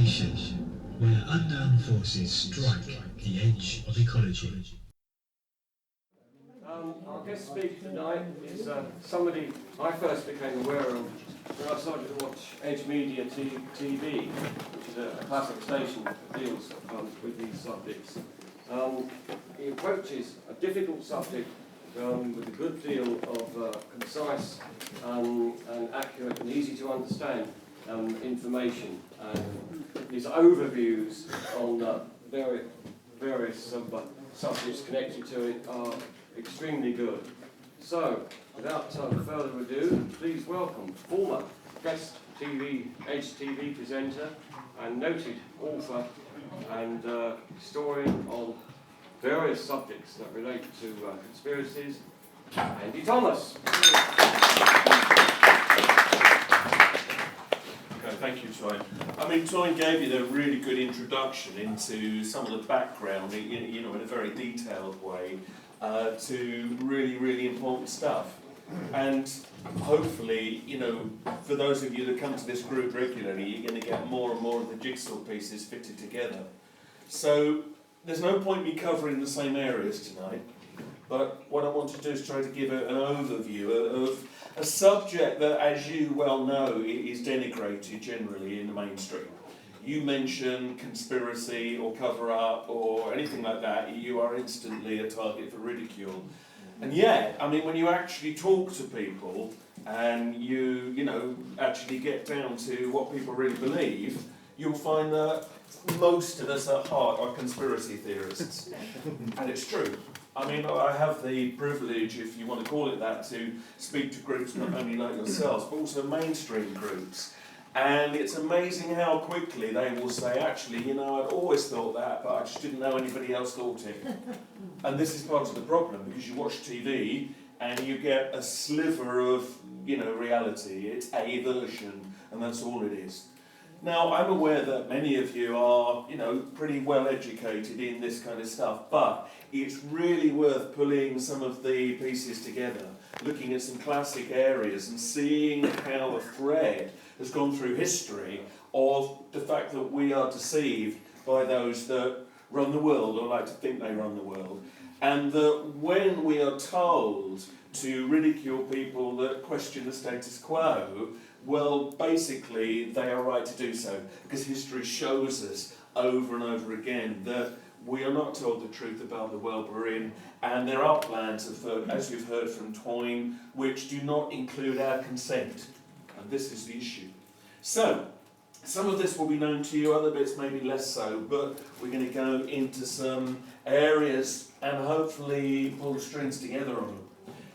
station where unknown forces strike the edge of ecology. Our guest speaker tonight is somebody I first became aware of when I started to watch Edge Media TV, which is a classic station that deals with these subjects. He approaches a difficult subject with a good deal of concise and accurate and easy to understand information. And his overviews on various subjects connected to it are extremely good. So, without further ado, please welcome former guest Edge TV presenter and noted author and historian on various subjects that relate to conspiracies, Andy Thomas. Okay, thank you, Toyn. I mean, Toyn gave you the really good introduction into some of the background, in a very detailed way, to really, really important stuff. And hopefully, for those of you that come to this group regularly, you're going to get more and more of the jigsaw pieces fitted together. So, there's no point me covering the same areas tonight, but what I want to do is try to give an overview of a subject that, as you well know, is denigrated generally in the mainstream. You mention conspiracy or cover-up or anything like that, you are instantly a target for ridicule. And yet, I mean, when you actually talk to people and you actually get down to what people really believe, you'll find that most of us at heart are conspiracy theorists. And it's true. I mean, I have the privilege, if you want to call it that, to speak to groups not only like yourselves, but also mainstream groups. And it's amazing how quickly they will say, actually, I'd always thought that, but I just didn't know anybody else thought it. And this is part of the problem, because you watch TV and you get a sliver of, reality. It's a version, and that's all it is. Now, I'm aware that many of you are, pretty well educated in this kind of stuff, but it's really worth pulling some of the pieces together, looking at some classic areas and seeing how a thread has gone through history of the fact that we are deceived by those that run the world, or like to think they run the world, and that when we are told to ridicule people that question the status quo, well, basically, they are right to do so, because history shows us over and over again that we are not told the truth about the world we're in, and there are plans afoot, as you've heard from Toyn, which do not include our consent, and this is the issue. So, some of this will be known to you, other bits maybe less so, but we're going to go into some areas and hopefully pull the strings together on them.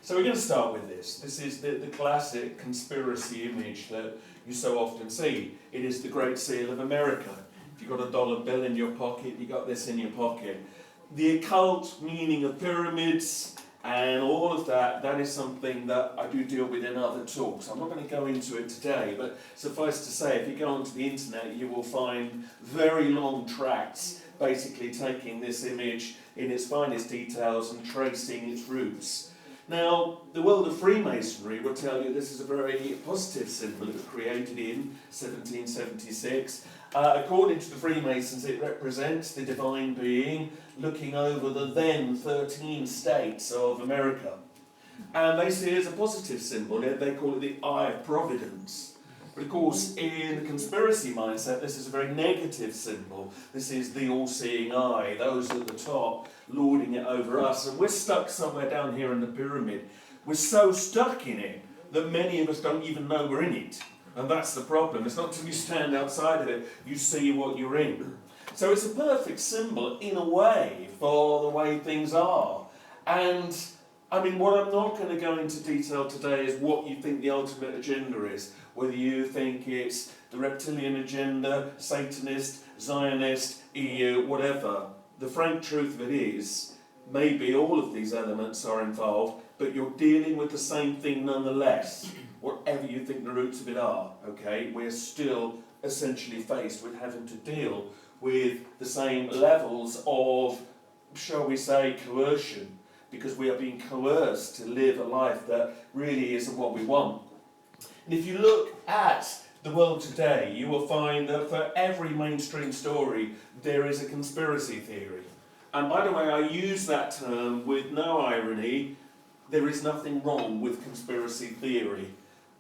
So we're going to start with this. This is the classic conspiracy image that you so often see. It is the Great Seal of America. If you've got a dollar bill in your pocket, you've got this in your pocket. The occult meaning of pyramids and all of that, that is something that I do deal with in other talks. I'm not going to go into it today, but suffice to say, if you go onto the internet, you will find very long tracts basically taking this image in its finest details and tracing its roots. Now, the world of Freemasonry will tell you this is a very positive symbol. It was created in 1776. According to the Freemasons, it represents the divine being looking over the then 13 states of America. And they see it as a positive symbol. They call it the Eye of Providence. But of course, in the conspiracy mindset, this is a very negative symbol. This is the all-seeing eye, those at the top lording it over us. And we're stuck somewhere down here in the pyramid. We're so stuck in it that many of us don't even know we're in it. And that's the problem. It's not until you stand outside of it, you see what you're in. So it's a perfect symbol, in a way, for the way things are. And, I mean, what I'm not going to go into detail today is what you think the ultimate agenda is. Whether you think it's the reptilian agenda, Satanist, Zionist, EU, whatever. The frank truth of it is, maybe all of these elements are involved, but you're dealing with the same thing nonetheless, whatever you think the roots of it are, okay? We're still essentially faced with having to deal with the same levels of, shall we say, coercion, because we are being coerced to live a life that really isn't what we want. And if you look at the world today, you will find that for every mainstream story, there is a conspiracy theory. And by the way, I use that term with no irony. There is nothing wrong with conspiracy theory.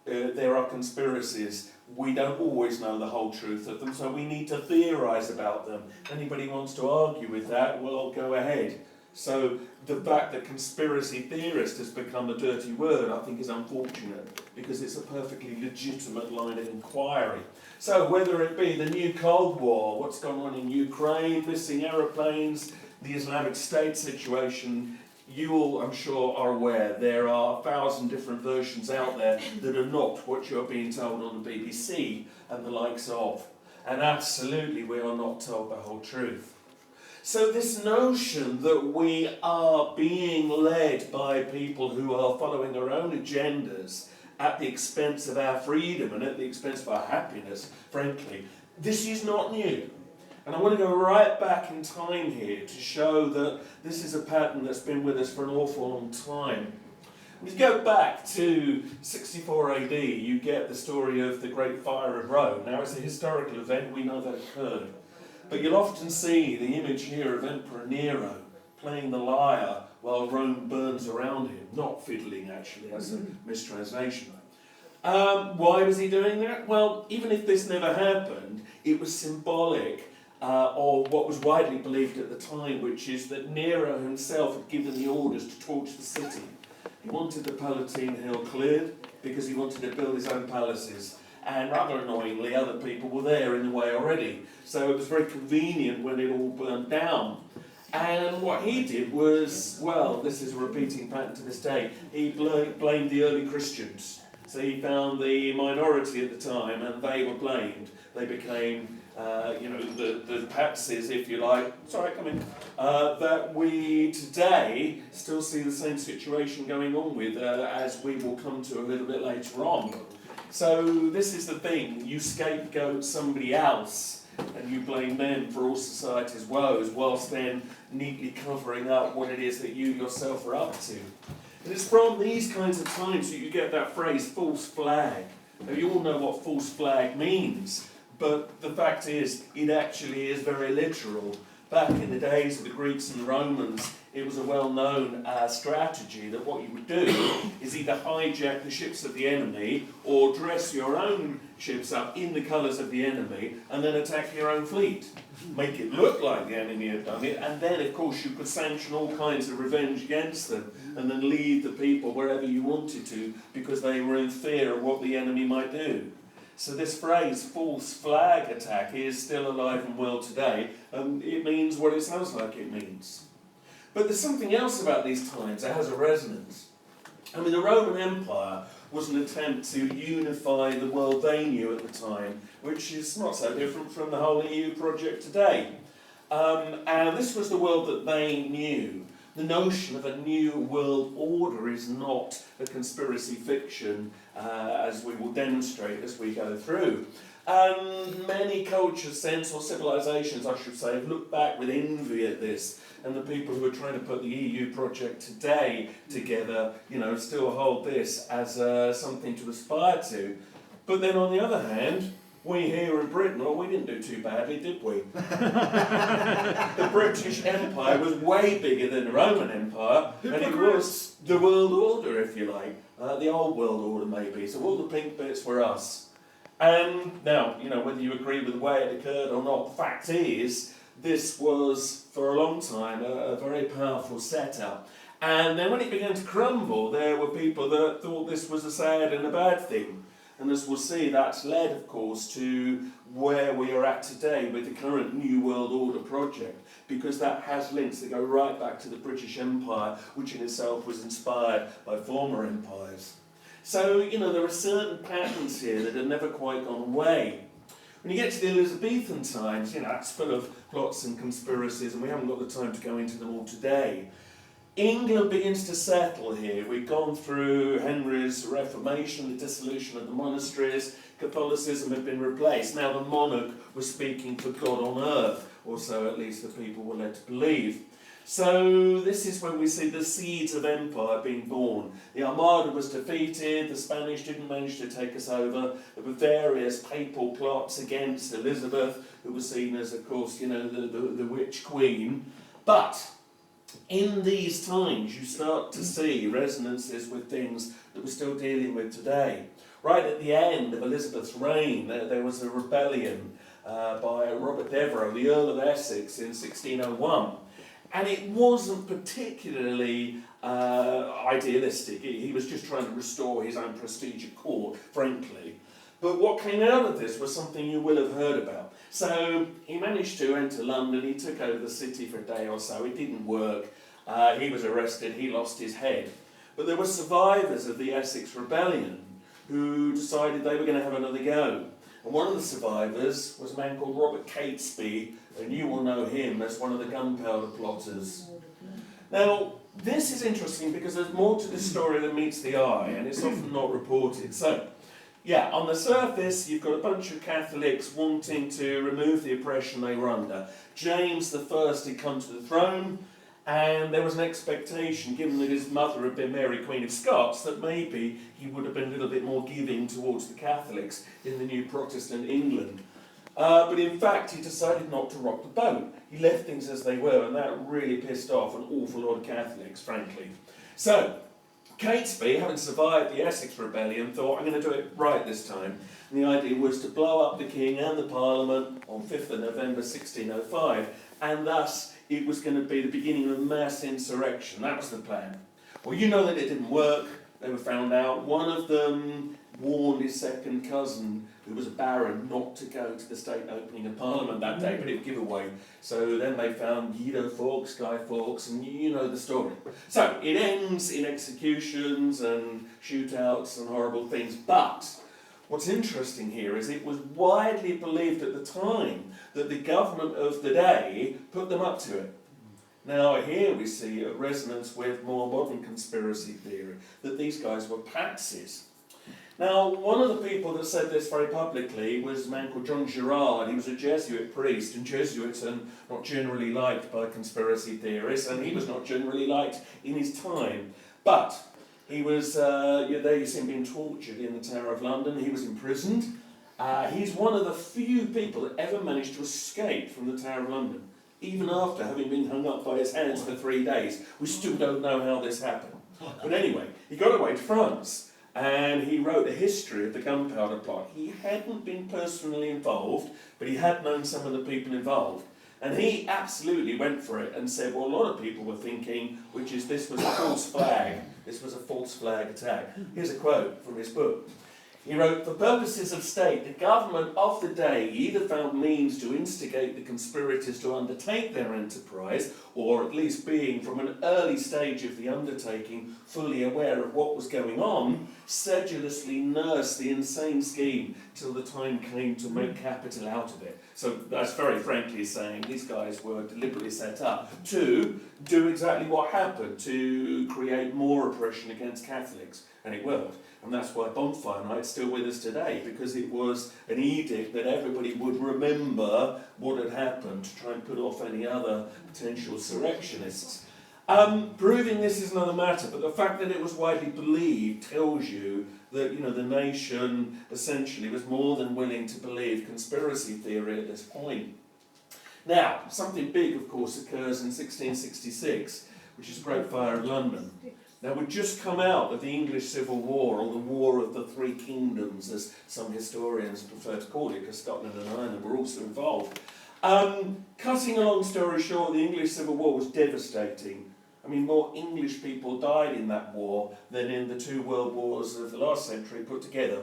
There are conspiracies. We don't always know the whole truth of them, so we need to theorise about them. Anybody wants to argue with that, well, go ahead. So the fact that conspiracy theorist has become a dirty word, I think, is unfortunate, because it's a perfectly legitimate line of inquiry. So whether it be the new Cold War, what's going on in Ukraine, missing aeroplanes, the Islamic State situation, you all, I'm sure, are aware there are 1,000 different versions out there that are not what you're being told on the BBC and the likes of. And absolutely, we are not told the whole truth. So this notion that we are being led by people who are following their own agendas at the expense of our freedom and at the expense of our happiness, frankly, this is not new. And I want to go right back in time here to show that this is a pattern that's been with us for an awful long time. If you go back to 64 AD, you get the story of the Great Fire of Rome. Now, it's a historical event, we know that occurred. But you'll often see the image here of Emperor Nero playing the lyre while Rome burns around him. Not fiddling, actually, that's a mistranslation. Why was he doing that? Well, even if this never happened, it was symbolic of what was widely believed at the time, which is that Nero himself had given the orders to torch the city. He wanted the Palatine Hill cleared because he wanted to build his own palaces. And rather annoyingly, other people were there in the way already. So it was very convenient when it all burned down. And what he did was, well, this is a repeating pattern to this day, he blamed the early Christians. So he found the minority at the time, and they were blamed. They became, the patsies, if you like. Sorry, come in. That we today still see the same situation going on with, as we will come to a little bit later on. So this is the thing, you scapegoat somebody else and you blame them for all society's woes, whilst then neatly covering up what it is that you yourself are up to. And it's from these kinds of times that you get that phrase, false flag. Now, you all know what false flag means, but the fact is, it actually is very literal. Back in the days of the Greeks and the Romans, it was a well-known strategy that what you would do is either hijack the ships of the enemy or dress your own ships up in the colours of the enemy and then attack your own fleet. Make it look like the enemy had done it, and then, of course, you could sanction all kinds of revenge against them and then lead the people wherever you wanted to because they were in fear of what the enemy might do. So this phrase, false flag attack, is still alive and well today, and it means what it sounds like it means. But there's something else about these times that has a resonance. I mean, the Roman Empire was an attempt to unify the world they knew at the time, which is not so different from the whole EU project today. And this was the world that they knew. The notion of a new world order is not a conspiracy fiction, as we will demonstrate as we go through. And many cultures, sense, or civilizations, I should say, have looked back with envy at this. And the people who are trying to put the EU project today together, still hold this as something to aspire to. But then on the other hand, we here in Britain, we didn't do too badly, did we? The British Empire was way bigger than the Roman Empire, and it was the world order, if you like. The old world order, maybe. So all the pink bits were us. And now, whether you agree with the way it occurred or not, the fact is, this was, for a long time, a very powerful setup. And then when it began to crumble, there were people that thought this was a sad and a bad thing. And as we'll see, that's led, of course, to where we are at today with the current New World Order project, because that has links that go right back to the British Empire, which in itself was inspired by former empires. So, there are certain patterns here that have never quite gone away. When you get to the Elizabethan times, it's full of plots and conspiracies, and we haven't got the time to go into them all today. England begins to settle here. We've gone through Henry's Reformation, the dissolution of the monasteries, Catholicism had been replaced. Now the monarch was speaking for God on earth, or so at least the people were led to believe. So this is when we see the seeds of empire being born. The Armada was defeated, the Spanish didn't manage to take us over, there were various papal plots against Elizabeth, who was seen as, of course, the witch queen. But in these times you start to see resonances with things that we're still dealing with today. Right at the end of Elizabeth's reign, there was a rebellion by Robert Devereux, the Earl of Essex, in 1601. And it wasn't particularly idealistic. He was just trying to restore his own prestige at court, frankly. But what came out of this was something you will have heard about. So he managed to enter London, he took over the city for a day or so, it didn't work, he was arrested, he lost his head. But there were survivors of the Essex Rebellion who decided they were going to have another go. And one of the survivors was a man called Robert Catesby, and you will know him as one of the gunpowder plotters. Now, this is interesting because there's more to this story than meets the eye, and it's often not reported. So, yeah, on the surface, you've got a bunch of Catholics wanting to remove the oppression they were under. James I had come to the throne, and there was an expectation, given that his mother had been Mary, Queen of Scots, that maybe he would have been a little bit more giving towards the Catholics in the new Protestant England. But in fact, he decided not to rock the boat. He left things as they were, and that really pissed off an awful lot of Catholics, frankly. So, Catesby, having survived the Essex Rebellion, thought, I'm going to do it right this time. And the idea was to blow up the King and the Parliament on 5th of November 1605, and thus it was going to be the beginning of a mass insurrection. That was the plan. Well, you know that it didn't work. They were found out. One of them warned his second cousin, who was a baron, not to go to the state opening of Parliament that day, but it would give away. So then they found Guido Fawkes, Guy Fawkes, and you know the story. So it ends in executions and shootouts and horrible things, but what's interesting here is it was widely believed at the time that the government of the day put them up to it. Now here we see a resonance with more modern conspiracy theory, that these guys were patsies. Now, one of the people that said this very publicly was a man called John Gerard. He was a Jesuit priest, and Jesuits are not generally liked by conspiracy theorists, and he was not generally liked in his time. But he was, there you see him being tortured in the Tower of London. He was imprisoned. He's one of the few people that ever managed to escape from the Tower of London, even after having been hung up by his hands for 3 days. We still don't know how this happened. But anyway, he got away to France. And he wrote a history of the gunpowder plot. He hadn't been personally involved, but he had known some of the people involved. And he absolutely went for it and said, well, a lot of people were thinking, which is this was a false flag. This was a false flag attack. Here's a quote from his book. He wrote, for purposes of state, the government of the day either found means to instigate the conspirators to undertake their enterprise, or at least being from an early stage of the undertaking fully aware of what was going on, sedulously nursed the insane scheme till the time came to make capital out of it. So that's very frankly saying these guys were deliberately set up to do exactly what happened, to create more oppression against Catholics, and it worked. And that's why Bonfire Night's still with us today, because it was an edict that everybody would remember what had happened to try and put off any other potential insurrectionists. Proving this is another matter, but the fact that it was widely believed tells you that the nation essentially was more than willing to believe conspiracy theory at this point. Now, something big, of course, occurs in 1666, which is the Great Fire of London. Now, we'd just come out of the English Civil War, or the War of the Three Kingdoms, as some historians prefer to call it, because Scotland and Ireland were also involved. Cutting a long story short, the English Civil War was devastating. I mean, more English people died in that war than in the 2 world wars of the last century put together.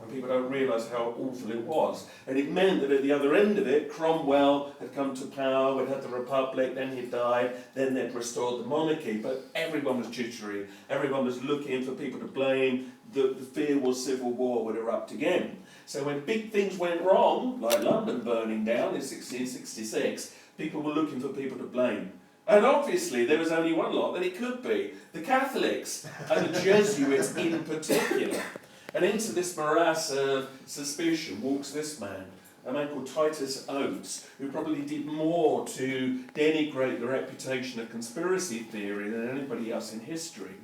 And people don't realise how awful it was. And it meant that at the other end of it, Cromwell had come to power, we'd had the Republic, then he'd died, then they'd restored the monarchy. But everyone was jittery, everyone was looking for people to blame. The fear was civil war would erupt again. So when big things went wrong, like London burning down in 1666, people were looking for people to blame. And obviously there was only one lot that it could be, the Catholics, and the Jesuits in particular. And into this morass of suspicion walks this man, a man called Titus Oates, who probably did more to denigrate the reputation of conspiracy theory than anybody else in history.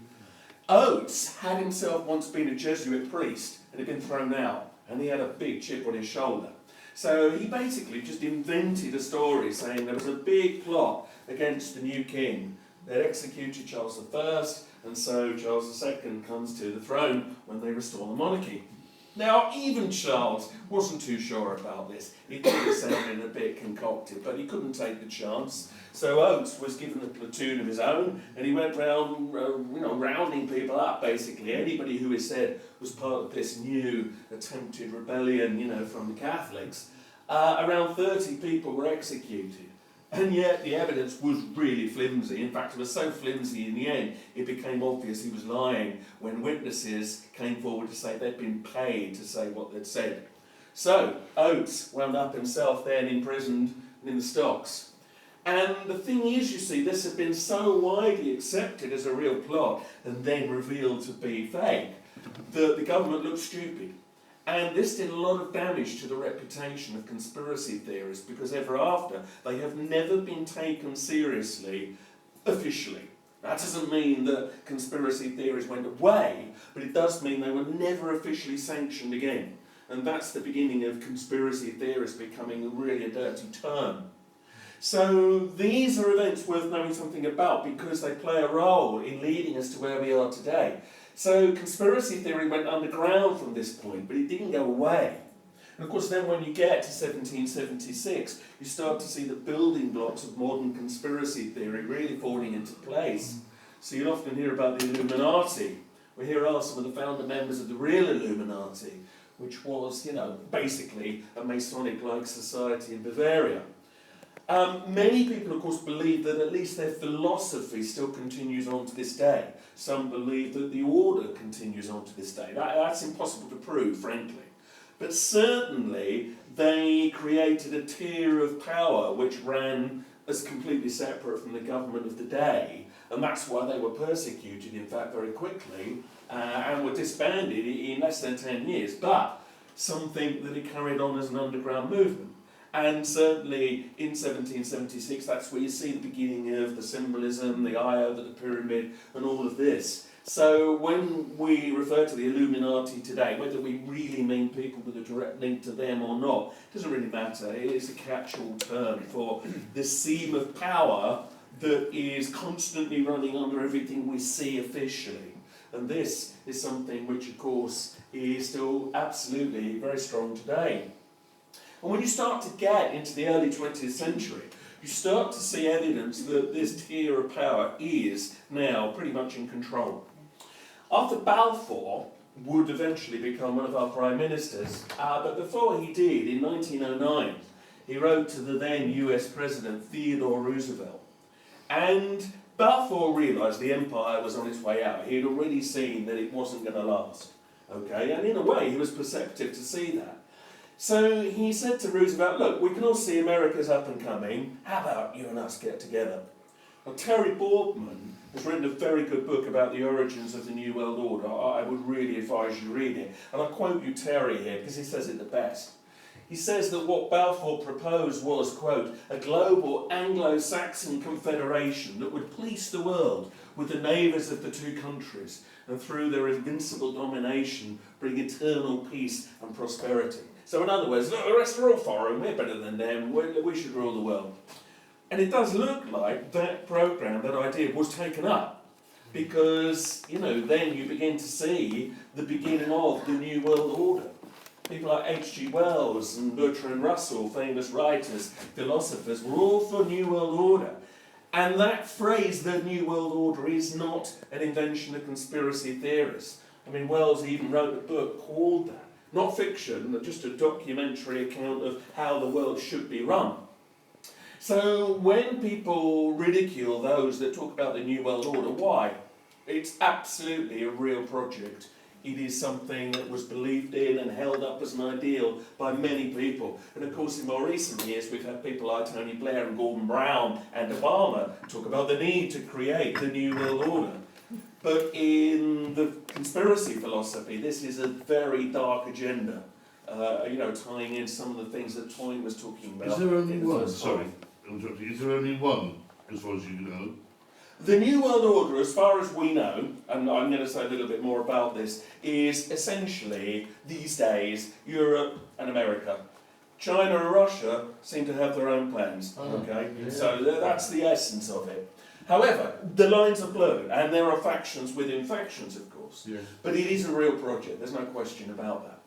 Oates had himself once been a Jesuit priest and had been thrown out, and he had a big chip on his shoulder. So he basically just invented a story saying there was a big plot against the new king. They'd executed Charles I, and so Charles II comes to the throne when they restore the monarchy. Now, even Charles wasn't too sure about this. He thought it sounded a bit concocted, but he couldn't take the chance. So Oates was given a platoon of his own, and he went round, rounding people up, basically. Anybody who he said was part of this new attempted rebellion, from the Catholics. Around 30 people were executed. And yet the evidence was really flimsy. In fact, it was so flimsy in the end, it became obvious he was lying when witnesses came forward to say they'd been paid to say what they'd said. So Oates wound up himself then imprisoned in the stocks. And the thing is, you see, this had been so widely accepted as a real plot and then revealed to be fake that the government looked stupid. And this did a lot of damage to the reputation of conspiracy theorists, because ever after, they have never been taken seriously officially. That doesn't mean that conspiracy theories went away, but it does mean they were never officially sanctioned again. And that's the beginning of conspiracy theorists becoming really a dirty term. So these are events worth knowing something about because they play a role in leading us to where we are today. So conspiracy theory went underground from this point, but it didn't go away. And of course then when you get to 1776, you start to see the building blocks of modern conspiracy theory really falling into place. So you'll often hear about the Illuminati. Well, here are some of the founder members of the real Illuminati, which was, basically a Masonic-like society in Bavaria. Many people, of course, believe that at least their philosophy still continues on to this day. Some believe that the order continues on to this day. That's impossible to prove, frankly. But certainly, they created a tier of power which ran as completely separate from the government of the day. And that's why they were persecuted, in fact, very quickly, and were disbanded in less than 10 years. But some think that it carried on as an underground movement. And certainly in 1776, that's where you see the beginning of the symbolism, the eye over the pyramid, and all of this. So when we refer to the Illuminati today, whether we really mean people with a direct link to them or not, doesn't really matter. It is a catch-all term for this seam of power that is constantly running under everything we see officially. And this is something which, of course, is still absolutely very strong today. And when you start to get into the early 20th century, you start to see evidence that this tier of power is now pretty much in control. Arthur Balfour would eventually become one of our prime ministers, but before he did, in 1909, he wrote to the then US President Theodore Roosevelt. And Balfour realised the empire was on its way out. He had already seen that it wasn't going to last. Okay, and in a way, he was perceptive to see that. So he said to Roosevelt, look, we can all see America's up and coming. How about you and us get together? Well, Terry Boardman has written a very good book about the origins of the New World Order. I would really advise you read it. And I'll quote you Terry here, because he says it the best. He says that what Balfour proposed was, quote, a global Anglo-Saxon confederation that would police the world with the neighbours of the two countries, and through their invincible domination bring eternal peace and prosperity. So in other words, look, the rest are all foreign, we're better than them, we should rule the world. And it does look like that programme, that idea, was taken up. Because, then you begin to see the beginning of the New World Order. People like H.G. Wells and Bertrand Russell, famous writers, philosophers, were all for New World Order. And that phrase, the New World Order, is not an invention of conspiracy theorists. I mean, Wells even wrote a book called that. Not fiction, but just a documentary account of how the world should be run. So when people ridicule those that talk about the New World Order, why? It's absolutely a real project. It is something that was believed in and held up as an ideal by many people. And of course, in more recent years, we've had people like Tony Blair and Gordon Brown and Obama talk about the need to create the New World Order. But in the conspiracy philosophy, this is a very dark agenda. tying in some of the things that Toyn was talking about. Is there only in the one? first Sorry, half. interrupting. Is there only one, as far as you know? The New World Order, as far as we know, and I'm going to say a little bit more about this, is essentially, these days, Europe and America. China and Russia seem to have their own plans, okay? Yeah. So that's the essence of it. However, the lines are blurred, and there are factions within factions, of course. Yeah. But it is a real project, there's no question about that.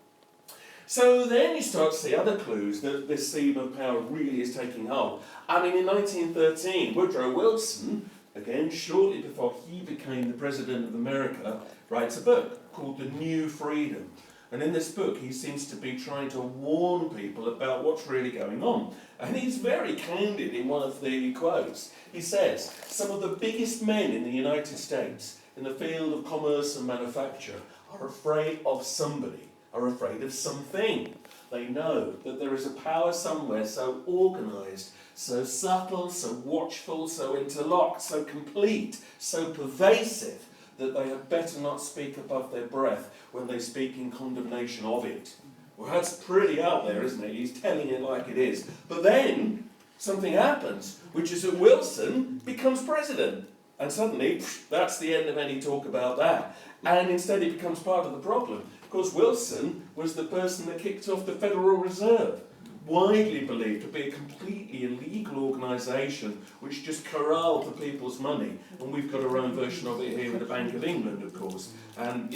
So then you start to see other clues that this theme of power really is taking hold. I mean, in 1913, Woodrow Wilson, again, shortly before he became the President of America, writes a book called The New Freedom. And in this book, he seems to be trying to warn people about what's really going on. And he's very candid in one of the quotes. He says, some of the biggest men in the United States in the field of commerce and manufacture are afraid of somebody, are afraid of something. They know that there is a power somewhere so organised, so subtle, so watchful, so interlocked, so complete, so pervasive, that they had better not speak above their breath when they speak in condemnation of it. Well, that's pretty out there, isn't it? He's telling it like it is. But then something happens, which is that Wilson becomes president. And suddenly, that's the end of any talk about that. And instead he becomes part of the problem. Of course, Wilson was the person that kicked off the Federal Reserve, widely believed to be a completely illegal organisation which just corralled the people's money. And we've got our own version of it here with the Bank of England, of course. And,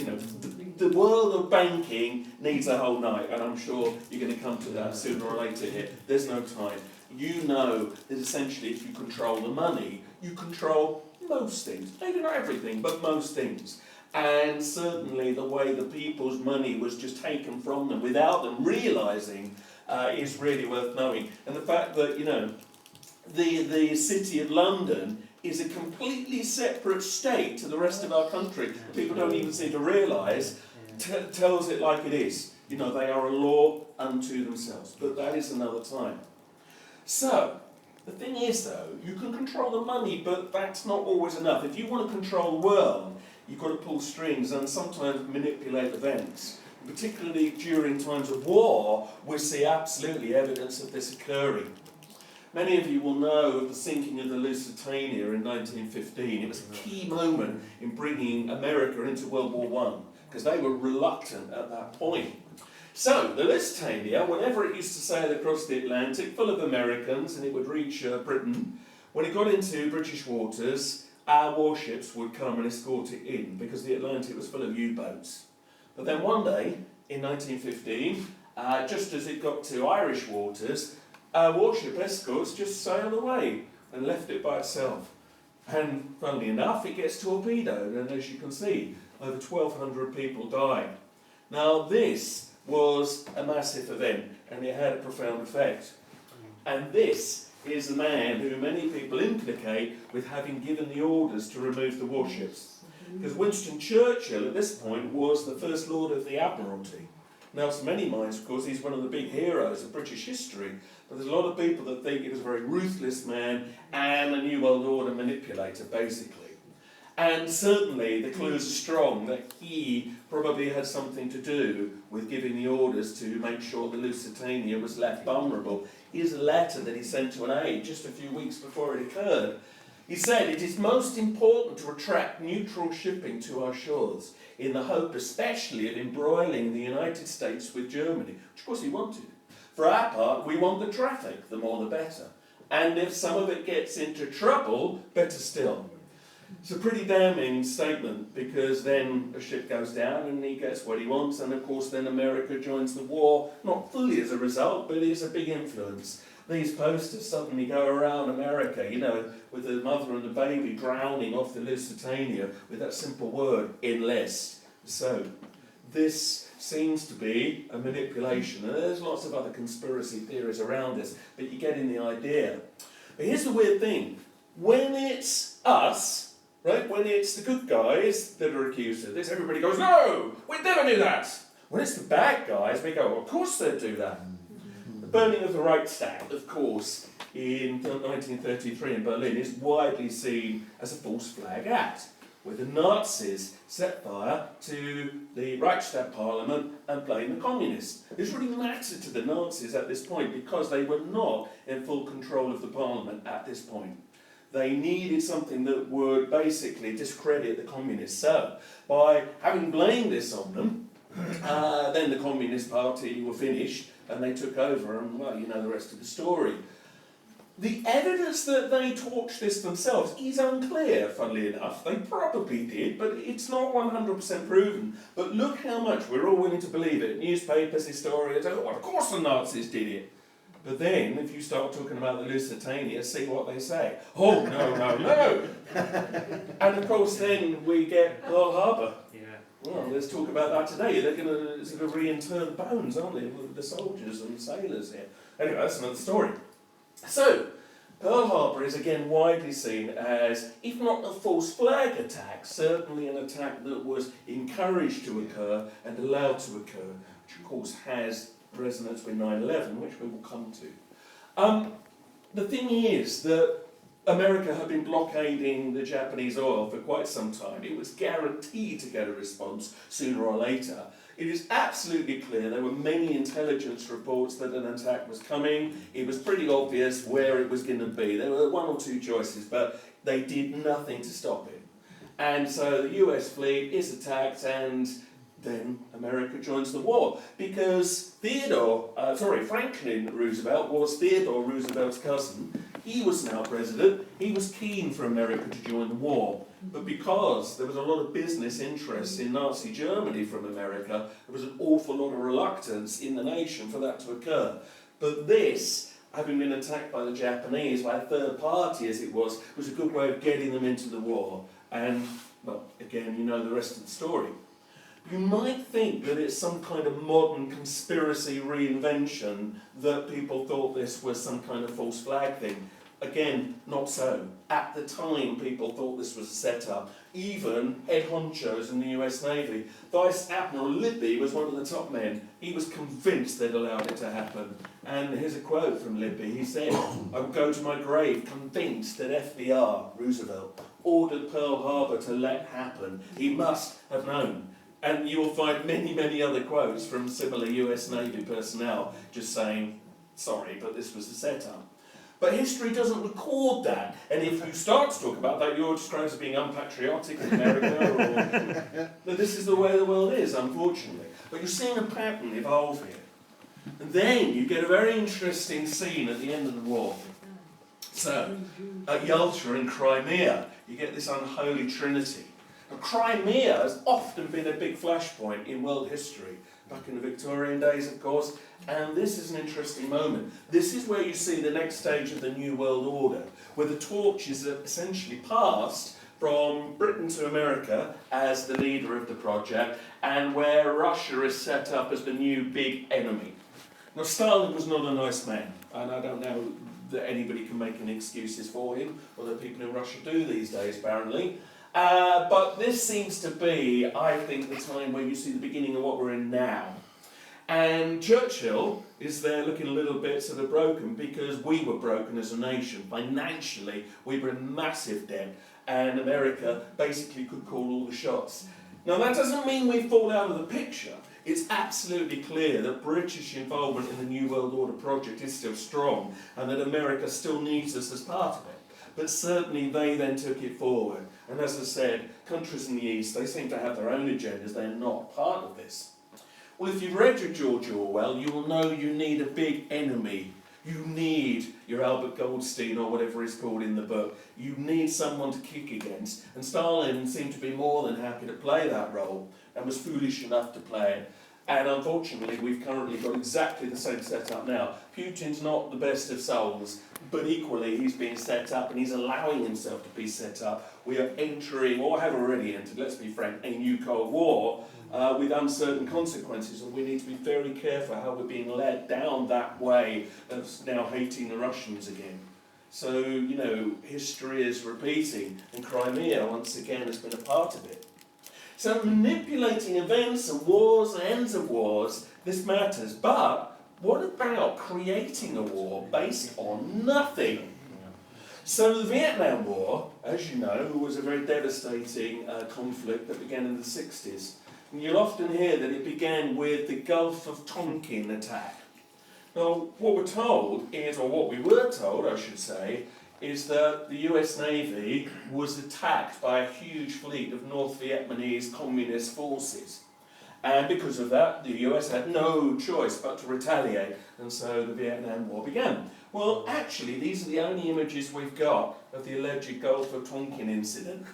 the world of banking needs a whole night, and I'm sure you're going to come to that sooner or later here. There's no time. You know that essentially if you control the money, you control most things. Maybe not everything, but most things. And certainly the way the people's money was just taken from them without them realising is really worth knowing. And the fact that, the City of London is a completely separate state to the rest of our country. People don't even seem to realise, tells it like it is. They are a law unto themselves. But that is another time. So, the thing is though, you can control the money, but that's not always enough. If you want to control the world, you've got to pull strings and sometimes manipulate events. Particularly during times of war, we see absolutely evidence of this occurring. Many of you will know of the sinking of the Lusitania in 1915. It was a key moment in bringing America into World War I, because they were reluctant at that point. So, the Lusitania, whenever it used to sail across the Atlantic, full of Americans, and it would reach Britain, when it got into British waters, our warships would come and escort it in, because the Atlantic was full of U-boats. But then one day, in 1915, just as it got to Irish waters, our warship escorts just sailed away and left it by itself. And funnily enough, it gets torpedoed, and as you can see, over 1,200 people died. Now this was a massive event, and it had a profound effect. And this is the man who many people implicate with having given the orders to remove the warships. Because Winston Churchill, at this point, was the First Lord of the Admiralty. Now, to many minds, of course, he's one of the big heroes of British history, but there's a lot of people that think he was a very ruthless man and a New World Order manipulator, basically. And certainly the clues are strong that he probably had something to do with giving the orders to make sure the Lusitania was left vulnerable. Here's a letter that he sent to an aide just a few weeks before it occurred. He said, "It is most important to attract neutral shipping to our shores, in the hope especially of embroiling the United States with Germany," which of course he wanted. "For our part, we want the traffic, the more the better. And if some of it gets into trouble, better still." It's a pretty damning statement, because then a ship goes down and he gets what he wants, and of course then America joins the war, not fully as a result, but it's a big influence. These posters suddenly go around America, with the mother and the baby drowning off the Lusitania with that simple word, enlist. So, this seems to be a manipulation, and there's lots of other conspiracy theories around this, but you're getting the idea. But here's the weird thing. When it's us, right, when it's the good guys that are accused of this, everybody goes, "No, we'd never do that." When it's the bad guys, we go, "Of course they'd do that." The burning of the Reichstag, of course, in 1933 in Berlin is widely seen as a false flag act. where the Nazis set fire to the Reichstag Parliament and blamed the communists. This really mattered to the Nazis at this point because they were not in full control of the Parliament at this point. They needed something that would basically discredit the communists. So, by having blamed this on them, then the Communist Party were finished and they took over, and well, you know the rest of the story. The evidence that they torched this themselves is unclear, funnily enough. They probably did, but it's not 100% proven. But look how much we're all willing to believe it. Newspapers, historians, oh, well, of course the Nazis did it. But then, if you start talking about the Lusitania, see what they say. Oh, no. And of course, then we get Pearl Harbor. Yeah. Well, let's talk about that today. They're going to sort of reinter the bones, aren't they, with the soldiers and the sailors here. Anyway, that's another story. So, Pearl Harbor is again widely seen as, if not a false flag attack, certainly an attack that was encouraged to occur and allowed to occur, which of course has resonance with 9/11, which we will come to. The thing is that America had been blockading the Japanese oil for quite some time. It was guaranteed to get a response sooner or later. It is absolutely clear there were many intelligence reports that an attack was coming. It was pretty obvious where it was going to be. There were one or two choices, but they did nothing to stop it. And so the US fleet is attacked, and then America joins the war. Because Franklin Roosevelt was Theodore Roosevelt's cousin. He was now president. He was keen for America to join the war. But because there was a lot of business interests in Nazi Germany from America, there was an awful lot of reluctance in the nation for that to occur. But this, having been attacked by the Japanese, by a third party as it was a good way of getting them into the war. And, well, again, you know the rest of the story. You might think that it's some kind of modern conspiracy reinvention, that people thought this was some kind of false flag thing. Again, not so. At the time, people thought this was a setup. Even head honchos in the US Navy. Vice Admiral Libby was one of the top men. He was convinced they'd allowed it to happen. And here's a quote from Libby. He said, "I will go to my grave convinced that FDR, Roosevelt, ordered Pearl Harbor to let happen. He must have known." And you will find many, many other quotes from similar US Navy personnel just saying, sorry, but this was the setup. But history doesn't record that, and if you start to talk about that, you're described as being unpatriotic in America, or this is the way the world is, unfortunately. But you're seeing a pattern evolve here. And then you get a very interesting scene at the end of the war. So, at Yalta in Crimea, you get this unholy trinity. Now, Crimea has often been a big flashpoint in world history, back in the Victorian days, of course, and this is an interesting moment. This is where you see the next stage of the New World Order, where the torch is essentially passed from Britain to America as the leader of the project, and where Russia is set up as the new big enemy. Now, Stalin was not a nice man, and I don't know that anybody can make any excuses for him, although people in Russia do these days, apparently. But this seems to be, I think, the time where you see the beginning of what we're in now. And Churchill is there looking a little bit sort of broken because we were broken as a nation. Financially, we were in massive debt, and America basically could call all the shots. Now, that doesn't mean we fall out of the picture. It's absolutely clear that British involvement in the New World Order project is still strong, and that America still needs us as part of it. But certainly they then took it forward. And as I said, countries in the East, they seem to have their own agendas. They're not part of this. Well, if you've read your George Orwell, you will know you need a big enemy. You need your Albert Goldstein or whatever he's called in the book. You need someone to kick against. And Stalin seemed to be more than happy to play that role and was foolish enough to play it. And unfortunately, we've currently got exactly the same setup now. Putin's not the best of souls, but equally he's being set up and he's allowing himself to be set up. We are entering, or have already entered, let's be frank, a new Cold War with uncertain consequences, and we need to be very careful how we're being led down that way of now hating the Russians again. So, you know, history is repeating, and Crimea once again has been a part of it. So manipulating events and wars and ends of wars, this matters. But what about creating a war based on nothing? So the Vietnam War, as you know, was a very devastating conflict that began in the 60s. And you'll often hear that it began with the Gulf of Tonkin attack. Now, what we're told is, or what we were told, I should say, is that the US Navy was attacked by a huge fleet of North Vietnamese communist forces. And because of that, the US had no choice but to retaliate, and so the Vietnam War began. Well, actually, these are the only images we've got of the alleged Gulf of Tonkin incident.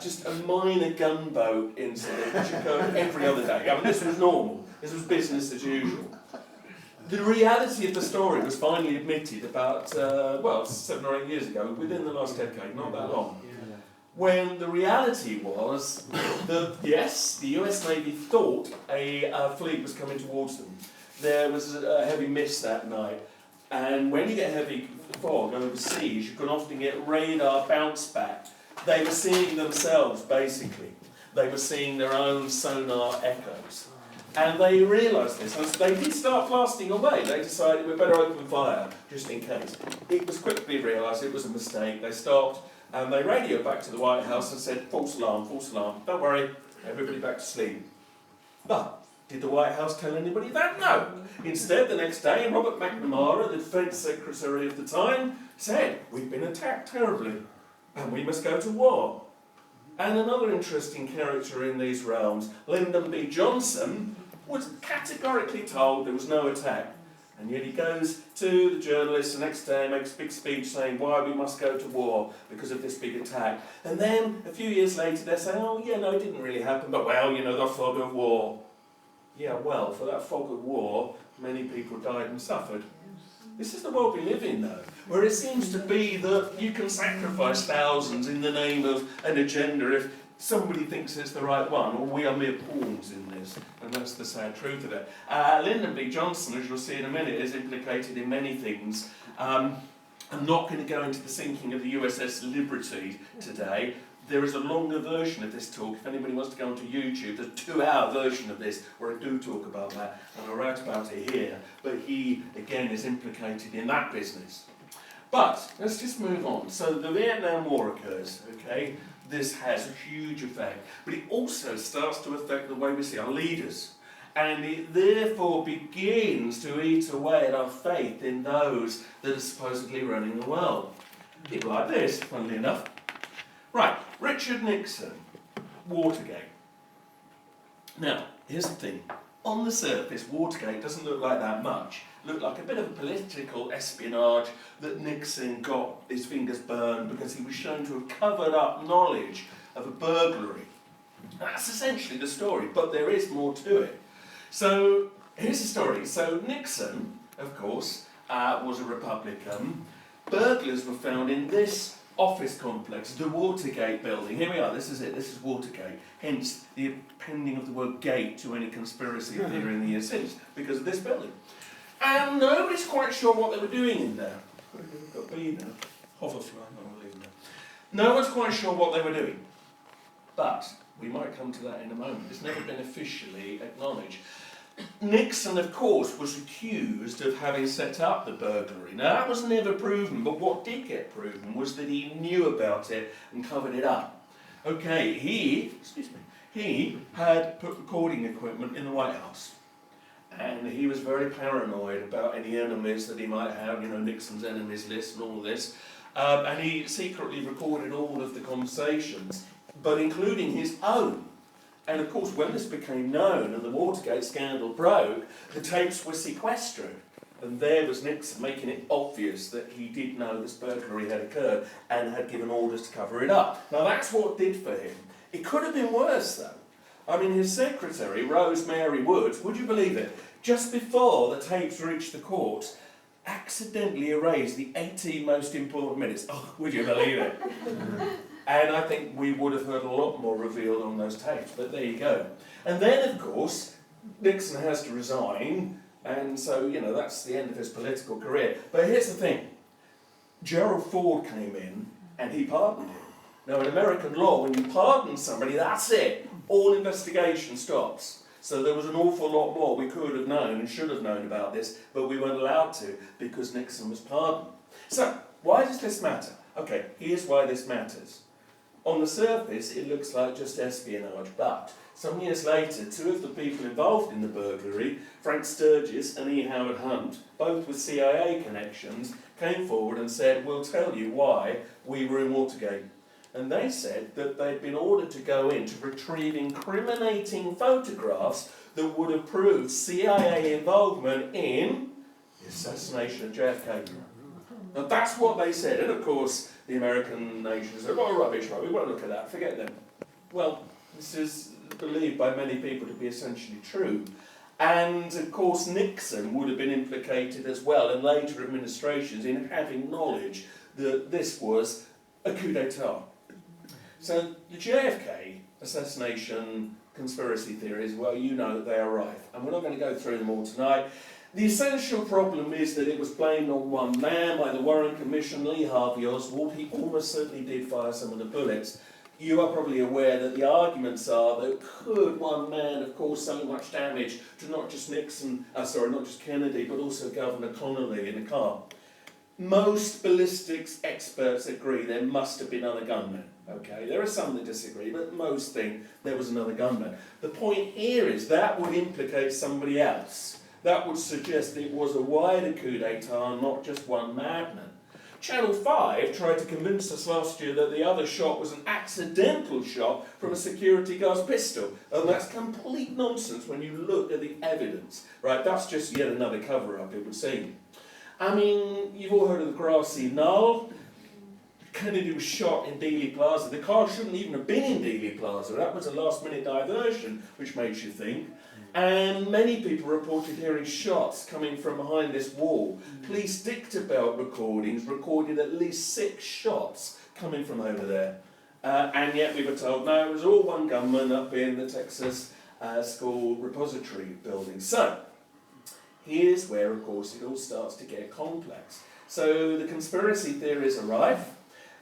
Just a minor gunboat incident which occurred every other day. I mean, this was normal. This was business as usual. The reality of the story was finally admitted about, 7 or 8 years ago, within the last decade, not that long. When the reality was that, yes, the US Navy thought a fleet was coming towards them. There was a heavy mist that night, and when you get heavy fog overseas, you can often get radar bounce back. They were seeing themselves, basically. They were seeing their own sonar echoes. And they realised this, and they did start blasting away. They decided we'd better open fire, just in case. It was quickly realised it was a mistake. They stopped, and they radioed back to the White House and said, false alarm, don't worry, everybody back to sleep. But did the White House tell anybody that? No. Instead, the next day, Robert McNamara, the Defence Secretary of the time, said, we've been attacked terribly, and we must go to war. And another interesting character in these realms, Lyndon B. Johnson, was categorically told there was no attack. And yet he goes to the journalists the next day and makes a big speech saying why we must go to war because of this big attack. And then a few years later they're saying, oh yeah, no, it didn't really happen, but well, you know, the fog of war. Yeah, well, for that fog of war, many people died and suffered. This is the world we live in, though, where it seems to be that you can sacrifice thousands in the name of an agenda if somebody thinks it's the right one, or we are mere pawns in this, and that's the sad truth of it. Lyndon B. Johnson, as you'll see in a minute, is implicated in many things. I'm not going to go into the sinking of the USS Liberty today. There is a longer version of this talk. If anybody wants to go onto YouTube, there's a 2-hour version of this where I do talk about that, and I write about it here. But he, again, is implicated in that business. But let's just move on. So the Vietnam War occurs, okay? This has a huge effect, but it also starts to affect the way we see our leaders. And it therefore begins to eat away at our faith in those that are supposedly running the world. People like this, funnily enough. Right, Richard Nixon, Watergate. Now, here's the thing. On the surface, Watergate doesn't look like that much. It looked like a bit of a political espionage that Nixon got his fingers burned because he was shown to have covered up knowledge of a burglary. That's essentially the story, but there is more to it. So, here's the story. So, Nixon, of course, was a Republican. Burglars were found in this office complex, the Watergate building. Here we are, this is it, this is Watergate. Hence the appending of the word gate to any conspiracy theory in the years since, because of this building. And nobody's quite sure what they were doing in there. Got B now. Hoverfly, I'm leaving there. No one's quite sure what they were doing. But we might come to that in a moment. It's never been officially acknowledged. Nixon, of course, was accused of having set up the burglary. Now, that was never proven, but what did get proven was that he knew about it and covered it up. Okay, he had put recording equipment in the White House. And he was very paranoid about any enemies that he might have, you know, Nixon's enemies list and all this. And he secretly recorded all of the conversations, but including his own. And of course, when this became known and the Watergate scandal broke, the tapes were sequestered. And there was Nixon making it obvious that he did know this burglary had occurred and had given orders to cover it up. Now that's what it did for him. It could have been worse though. I mean, his secretary, Rose Mary Woods, would you believe it, just before the tapes reached the courts, accidentally erased the 18 most important minutes. Oh, would you believe it? And I think we would have heard a lot more revealed on those tapes, but there you go. And then, of course, Nixon has to resign, and so, you know, that's the end of his political career. But here's the thing. Gerald Ford came in, and he pardoned him. Now, in American law, when you pardon somebody, that's it. All investigation stops. So there was an awful lot more we could have known and should have known about this, but we weren't allowed to because Nixon was pardoned. So, why does this matter? Okay, here's why this matters. On the surface, it looks like just espionage, but some years later, two of the people involved in the burglary, Frank Sturgis and E. Howard Hunt, both with CIA connections, came forward and said, we'll tell you why we were in Watergate. And they said that they'd been ordered to go in to retrieve incriminating photographs that would have proved CIA involvement in the assassination of JFK. Now that's what they said, and of course the American nation said, oh rubbish, right, we won't look at that, forget them. Well, this is believed by many people to be essentially true. And of course Nixon would have been implicated as well, and later administrations, in having knowledge that this was a coup d'etat. So the JFK assassination conspiracy theories, well, you know they are rife, and we're not going to go through them all tonight. The essential problem is that it was blamed on one man by the Warren Commission, Lee Harvey Oswald. He almost certainly did fire some of the bullets. You are probably aware that the arguments are that could one man have caused so much damage to not just not just Kennedy, but also Governor Connolly in the car. Most ballistics experts agree there must have been other gunmen. Okay, there are some that disagree, but most think there was another gunman. The point here is that would implicate somebody else. That would suggest that it was a wider coup d'etat, not just one madman. Channel 5 tried to convince us last year that the other shot was an accidental shot from a security guard's pistol. And that's complete nonsense when you look at the evidence. Right, that's just yet another cover-up, it would seem. I mean, you've all heard of the grassy knoll. Kennedy was shot in Dealey Plaza. The car shouldn't even have been in Dealey Plaza. That was a last-minute diversion, which makes you think. And many people reported hearing shots coming from behind this wall. Police dictabelt recordings recorded at least 6 shots coming from over there. And yet we were told, no, it was all one gunman up in the Texas School Repository building. So, here's where, of course, it all starts to get complex. So the conspiracy theories are rife.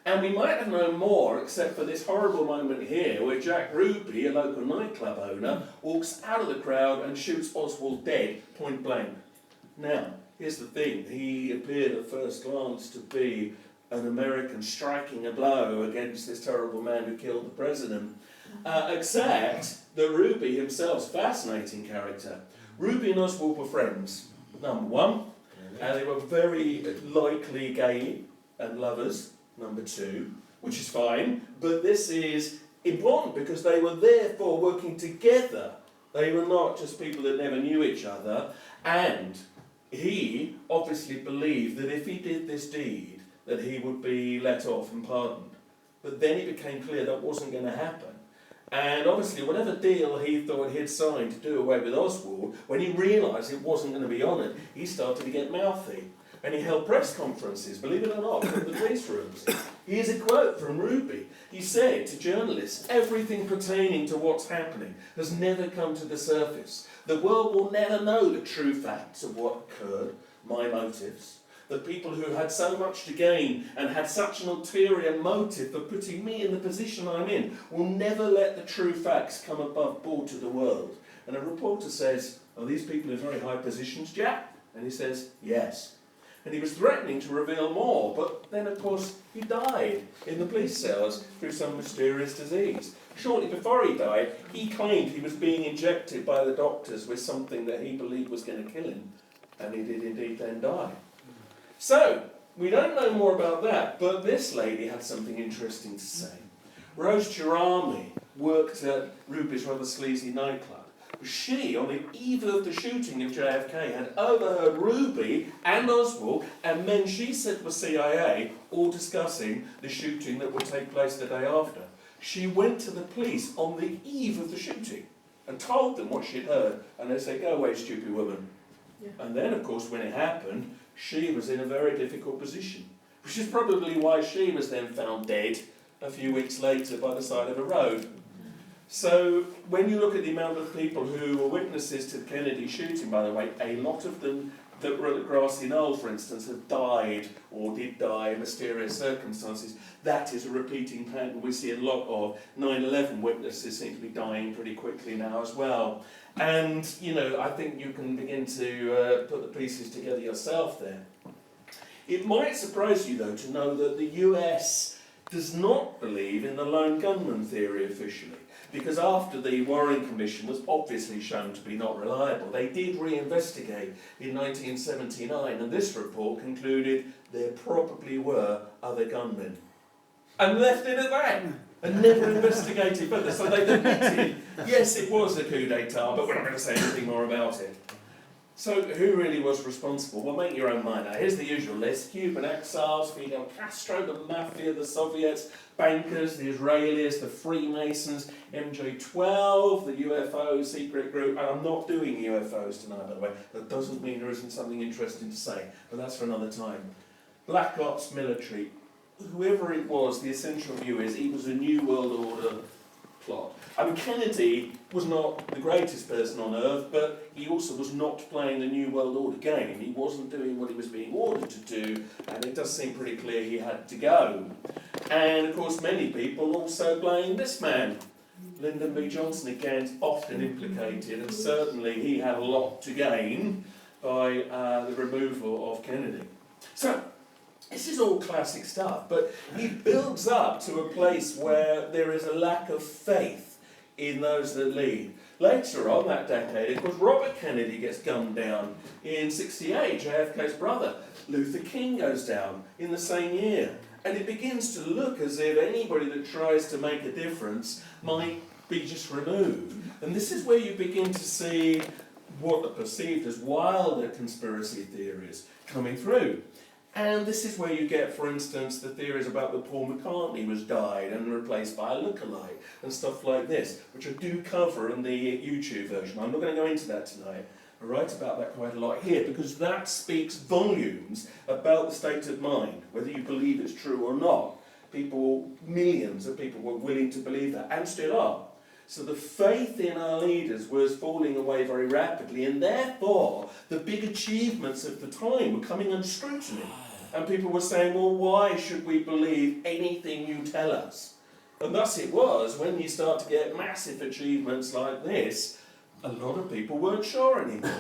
And we might have known more, except for this horrible moment here, where Jack Ruby, a local nightclub owner, walks out of the crowd and shoots Oswald dead, point blank. Now, here's the thing. He appeared at first glance to be an American striking a blow against this terrible man who killed the president. Except that Ruby himself's a fascinating character. Ruby and Oswald were friends, number one. They were very likely gay and lovers. Number 2, which is fine, but this is important because they were therefore working together. They were not just people that never knew each other, and he obviously believed that if he did this deed, that he would be let off and pardoned. But then it became clear that wasn't going to happen. And obviously, whatever deal he thought he'd signed to do away with Oswald, when he realised it wasn't going to be honoured, he started to get mouthy. And he held press conferences, believe it or not, from the police rooms. Here's a quote from Ruby. He said to journalists, everything pertaining to what's happening has never come to the surface. The world will never know the true facts of what occurred, my motives. The people who had so much to gain and had such an ulterior motive for putting me in the position I'm in will never let the true facts come above board to the world. And a reporter says, are these people in very high positions, Jack? And he says, yes. And he was threatening to reveal more, but then, of course, he died in the police cells through some mysterious disease. Shortly before he died, he claimed he was being injected by the doctors with something that he believed was going to kill him, and he did indeed then die. So, we don't know more about that, but this lady had something interesting to say. Rose Chirami worked at Ruby's rather sleazy nightclub. She, on the eve of the shooting of JFK, had overheard Ruby and Oswald and men she said were CIA all discussing the shooting that would take place the day after. She went to the police on the eve of the shooting and told them what she'd heard, and they said, go away, stupid woman. Yeah. And then, of course, when it happened, she was in a very difficult position, which is probably why she was then found dead a few weeks later by the side of a road. So, when you look at the amount of people who were witnesses to the Kennedy shooting, by the way, a lot of them that were at Grassy Knoll, for instance, have died or did die in mysterious circumstances. That is a repeating pattern we see a lot of. 9/11 witnesses seem to be dying pretty quickly now as well. And, you know, I think you can begin to put the pieces together yourself there. It might surprise you, though, to know that the US does not believe in the lone gunman theory officially, because after the Warren Commission was obviously shown to be not reliable, they did reinvestigate in 1979, and this report concluded there probably were other gunmen. And left it at that, and never investigated further. So they admitted, yes, it was a coup d'etat, but we're not going to say anything more about it. So who really was responsible? Well, make your own mind out. Here's the usual list: Cuban exiles, Fidel Castro, the mafia, the Soviets, bankers, the Israelis, the Freemasons, MJ12, the UFO secret group. And I'm not doing UFOs tonight, by the way. That doesn't mean there isn't something interesting to say, but that's for another time. Black Ops military. Whoever it was, the essential view is it was a New World Order plot. I mean, Kennedy was not the greatest person on earth, but he also was not playing the New World Order game. He wasn't doing what he was being ordered to do, and it does seem pretty clear he had to go. And of course, many people also blame this man, Lyndon B. Johnson, again, often implicated, and certainly he had a lot to gain by the removal of Kennedy. So, this is all classic stuff, but it builds up to a place where there is a lack of faith in those that lead. Later on that decade, of course, Robert Kennedy gets gunned down in '68, JFK's brother. Luther King goes down in the same year. And it begins to look as if anybody that tries to make a difference might be just removed. And this is where you begin to see what are perceived as wilder conspiracy theories coming through. And this is where you get, for instance, the theories about that Paul McCartney was died and replaced by a lookalike and stuff like this, which I do cover in the YouTube version. I'm not going to go into that tonight. I write about that quite a lot here because that speaks volumes about the state of mind, whether you believe it's true or not. People, millions of people were willing to believe that and still are. So the faith in our leaders was falling away very rapidly, and therefore the big achievements of the time were coming under scrutiny. And people were saying, well, why should we believe anything you tell us? And thus it was, when you start to get massive achievements like this, a lot of people weren't sure anymore.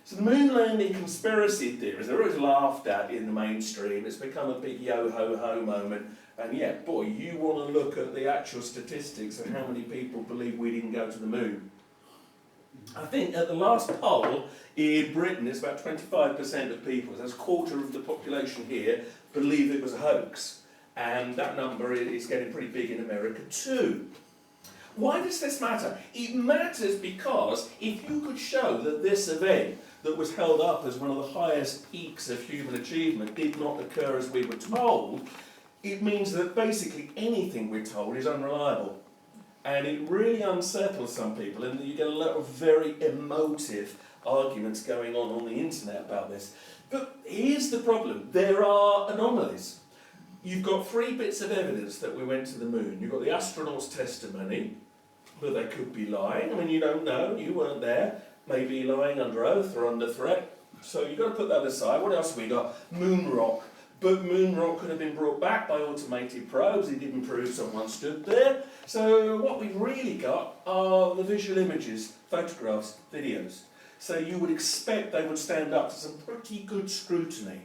So the moon landing conspiracy theories, they're always laughed at in the mainstream. It's become a big yo-ho-ho moment. And yeah, boy, you want to look at the actual statistics of how many people believe we didn't go to the moon. I think at the last poll in Britain, it's about 25% of people, that's a quarter of the population here, believe it was a hoax. And that number is getting pretty big in America too. Why does this matter? It matters because if you could show that this event that was held up as one of the highest peaks of human achievement did not occur as we were told, it means that basically anything we're told is unreliable. And it really unsettles some people, and you get a lot of very emotive arguments going on the internet about this. But here's the problem. There are anomalies. You've got 3 bits of evidence that we went to the moon. You've got the astronauts' testimony, but they could be lying. I mean, you don't know. You weren't there. Maybe lying under oath or under threat. So you've got to put that aside. What else have we got? Moon rock. But moon rock could have been brought back by automated probes. It didn't prove someone stood there. So what we've really got are the visual images, photographs, videos. So you would expect they would stand up to some pretty good scrutiny.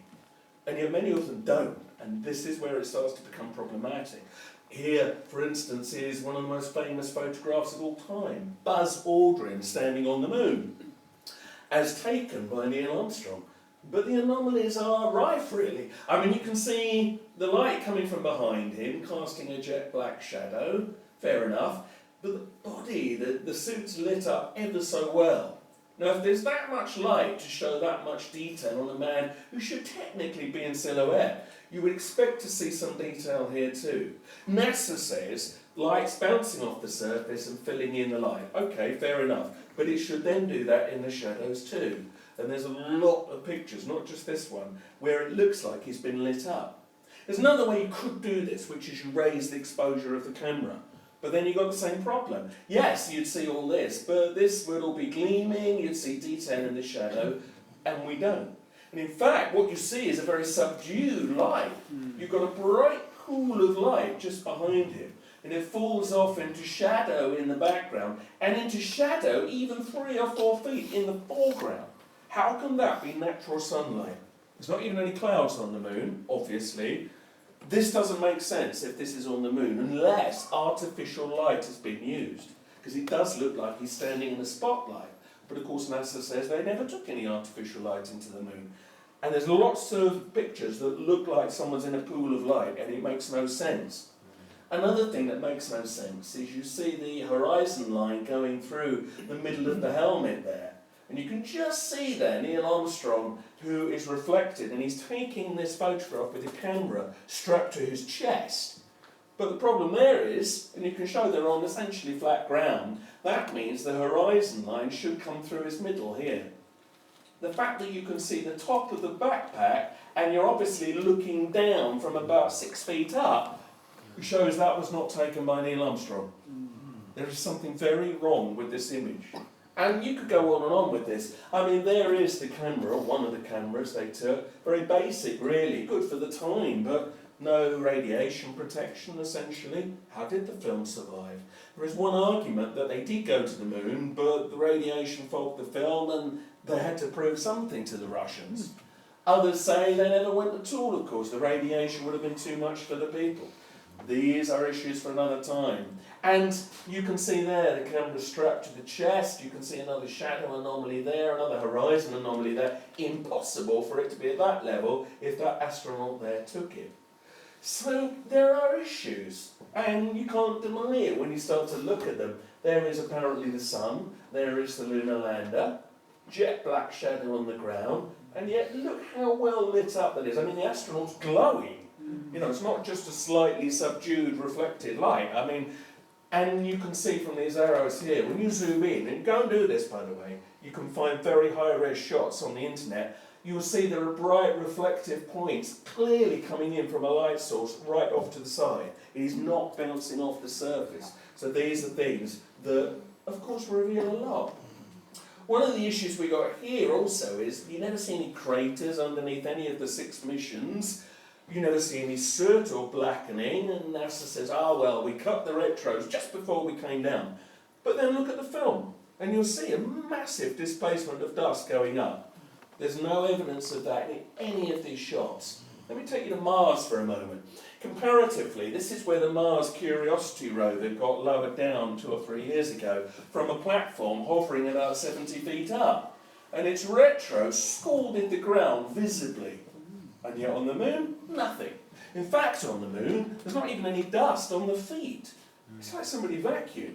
And yet many of them don't. And this is where it starts to become problematic. Here, for instance, is one of the most famous photographs of all time. Buzz Aldrin standing on the moon, as taken by Neil Armstrong. But the anomalies are rife, really. I mean, you can see the light coming from behind him, casting a jet black shadow, fair enough. But the body, the suit's lit up ever so well. Now, if there's that much light to show that much detail on a man who should technically be in silhouette, you would expect to see some detail here too. NASA says light's bouncing off the surface and filling in the light. Okay, fair enough. But it should then do that in the shadows too. And there's a lot of pictures, not just this one, where it looks like he's been lit up. There's another way you could do this, which is you raise the exposure of the camera. But then you've got the same problem. Yes, you'd see all this, but this would all be gleaming, you'd see detail in the shadow, and we don't. And in fact, what you see is a very subdued light. You've got a bright pool of light just behind him, and it falls off into shadow in the background, and into shadow even 3 or 4 feet in the foreground. How can that be natural sunlight? There's not even any clouds on the moon, obviously. This doesn't make sense if this is on the moon, unless artificial light has been used, because it does look like he's standing in a spotlight. But of course NASA says they never took any artificial light into the moon. And there's lots of pictures that look like someone's in a pool of light, and it makes no sense. Another thing that makes no sense is you see the horizon line going through the middle of the helmet there. And you can just see there Neil Armstrong, who is reflected, and he's taking this photograph with a camera strapped to his chest. But the problem there is, and you can show they're on essentially flat ground, that means the horizon line should come through his middle here. The fact that you can see the top of the backpack, and you're obviously looking down from about 6 feet up, shows that was not taken by Neil Armstrong. There is something very wrong with this image. And you could go on and on with this. I mean, there is the camera, one of the cameras they took. Very basic, really, good for the time, but no radiation protection, essentially. How did the film survive? There is one argument that they did go to the moon, but the radiation fogged the film and they had to prove something to the Russians. Others say they never went at all, of course. The radiation would have been too much for the people. These are issues for another time. And you can see there the camera strapped to the chest. You can see another shadow anomaly there, another horizon anomaly there. Impossible for it to be at that level if that astronaut there took it. So there are issues, and you can't deny it when you start to look at them. There is apparently the sun, there is the lunar lander, jet black shadow on the ground, and yet look how well lit up that is. I mean, the astronaut's glowing. You know, it's not just a slightly subdued reflected light. I mean, and you can see from these arrows here, when you zoom in, and go and do this by the way, you can find very high-res shots on the internet. You will see there are bright reflective points clearly coming in from a light source right off to the side. It is not bouncing off the surface. So these are things that, of course, reveal a lot. One of the issues we got here also is you never see any craters underneath any of the 6 missions. You never see any soot or blackening, and NASA says, well, we cut the retros just before we came down. But then look at the film, and you'll see a massive displacement of dust going up. There's no evidence of that in any of these shots. Let me take you to Mars for a moment. Comparatively, this is where the Mars Curiosity rover got lowered down 2 or 3 years ago from a platform hovering about 70 feet up. And its retro scalded the ground visibly. And yet on the moon, nothing. In fact, on the moon, there's not even any dust on the feet. It's like somebody vacuumed.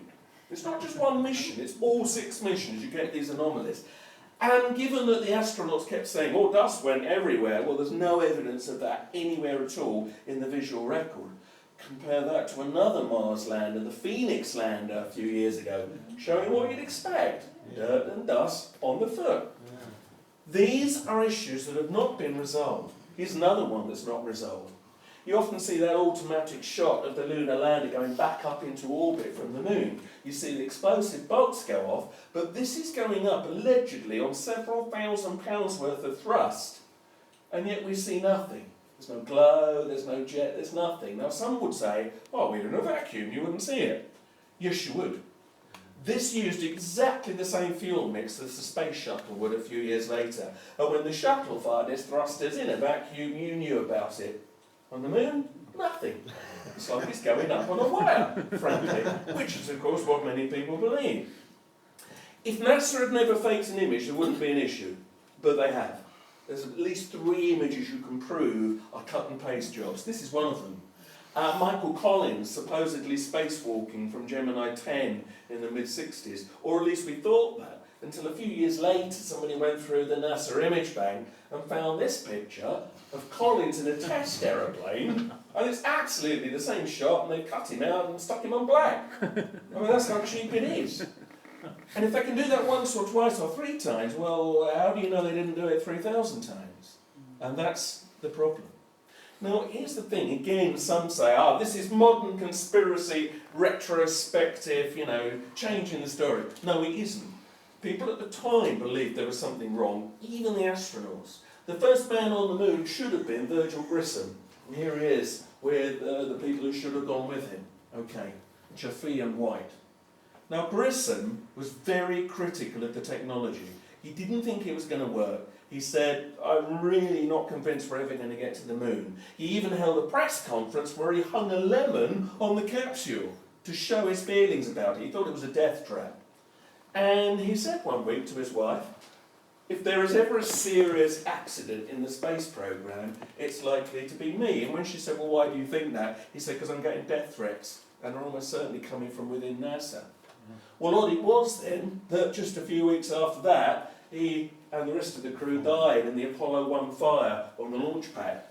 It's not just one mission, it's all 6 missions you get these anomalies. And given that the astronauts kept saying, dust went everywhere, well, there's no evidence of that anywhere at all in the visual record. Compare that to another Mars lander, the Phoenix lander a few years ago, showing what you'd expect, dirt and dust on the foot. These are issues that have not been resolved. Here's another one that's not resolved. You often see that automatic shot of the lunar lander going back up into orbit from the moon. You see the explosive bolts go off, but this is going up allegedly on several £1,000s worth of thrust. And yet we see nothing. There's no glow, there's no jet, there's nothing. Now some would say, we're in a vacuum, you wouldn't see it. Yes, you would. This used exactly the same fuel mix as the space shuttle would a few years later. And when the shuttle fired its thrusters in a vacuum, you knew about it. On the moon, nothing. It's like it's going up on a wire, frankly, which is of course what many people believe. If NASA had never faked an image, there wouldn't be an issue, but they have. There's at least 3 images you can prove are cut and paste jobs. This is one of them. Michael Collins, supposedly spacewalking from Gemini 10 in the mid-60s, or at least we thought that, until a few years later somebody went through the NASA image bank and found this picture of Collins in a test aeroplane, and it's absolutely the same shot, and they've cut him out and stuck him on black. I mean, that's how cheap it is. And if they can do that once or twice or 3 times, well, how do you know they didn't do it 3,000 times? And that's the problem. Now, here's the thing. Again, some say, this is modern conspiracy, retrospective, changing the story. No, it isn't. People at the time believed there was something wrong, even the astronauts. The first man on the moon should have been Virgil Grissom. And here he is with the people who should have gone with him. Okay, Chaffee and White. Now, Grissom was very critical of the technology. He didn't think it was going to work. He said, I'm really not convinced we're ever going to get to the moon. He even held a press conference where he hung a lemon on the capsule to show his feelings about it. He thought it was a death trap. And he said one week to his wife, if there is ever a serious accident in the space program, it's likely to be me. And when she said, well, why do you think that? He said, because I'm getting death threats, and they're almost certainly coming from within NASA. Well, odd it was then that just a few weeks after that, he and the rest of the crew died in the Apollo 1 fire on the launch pad.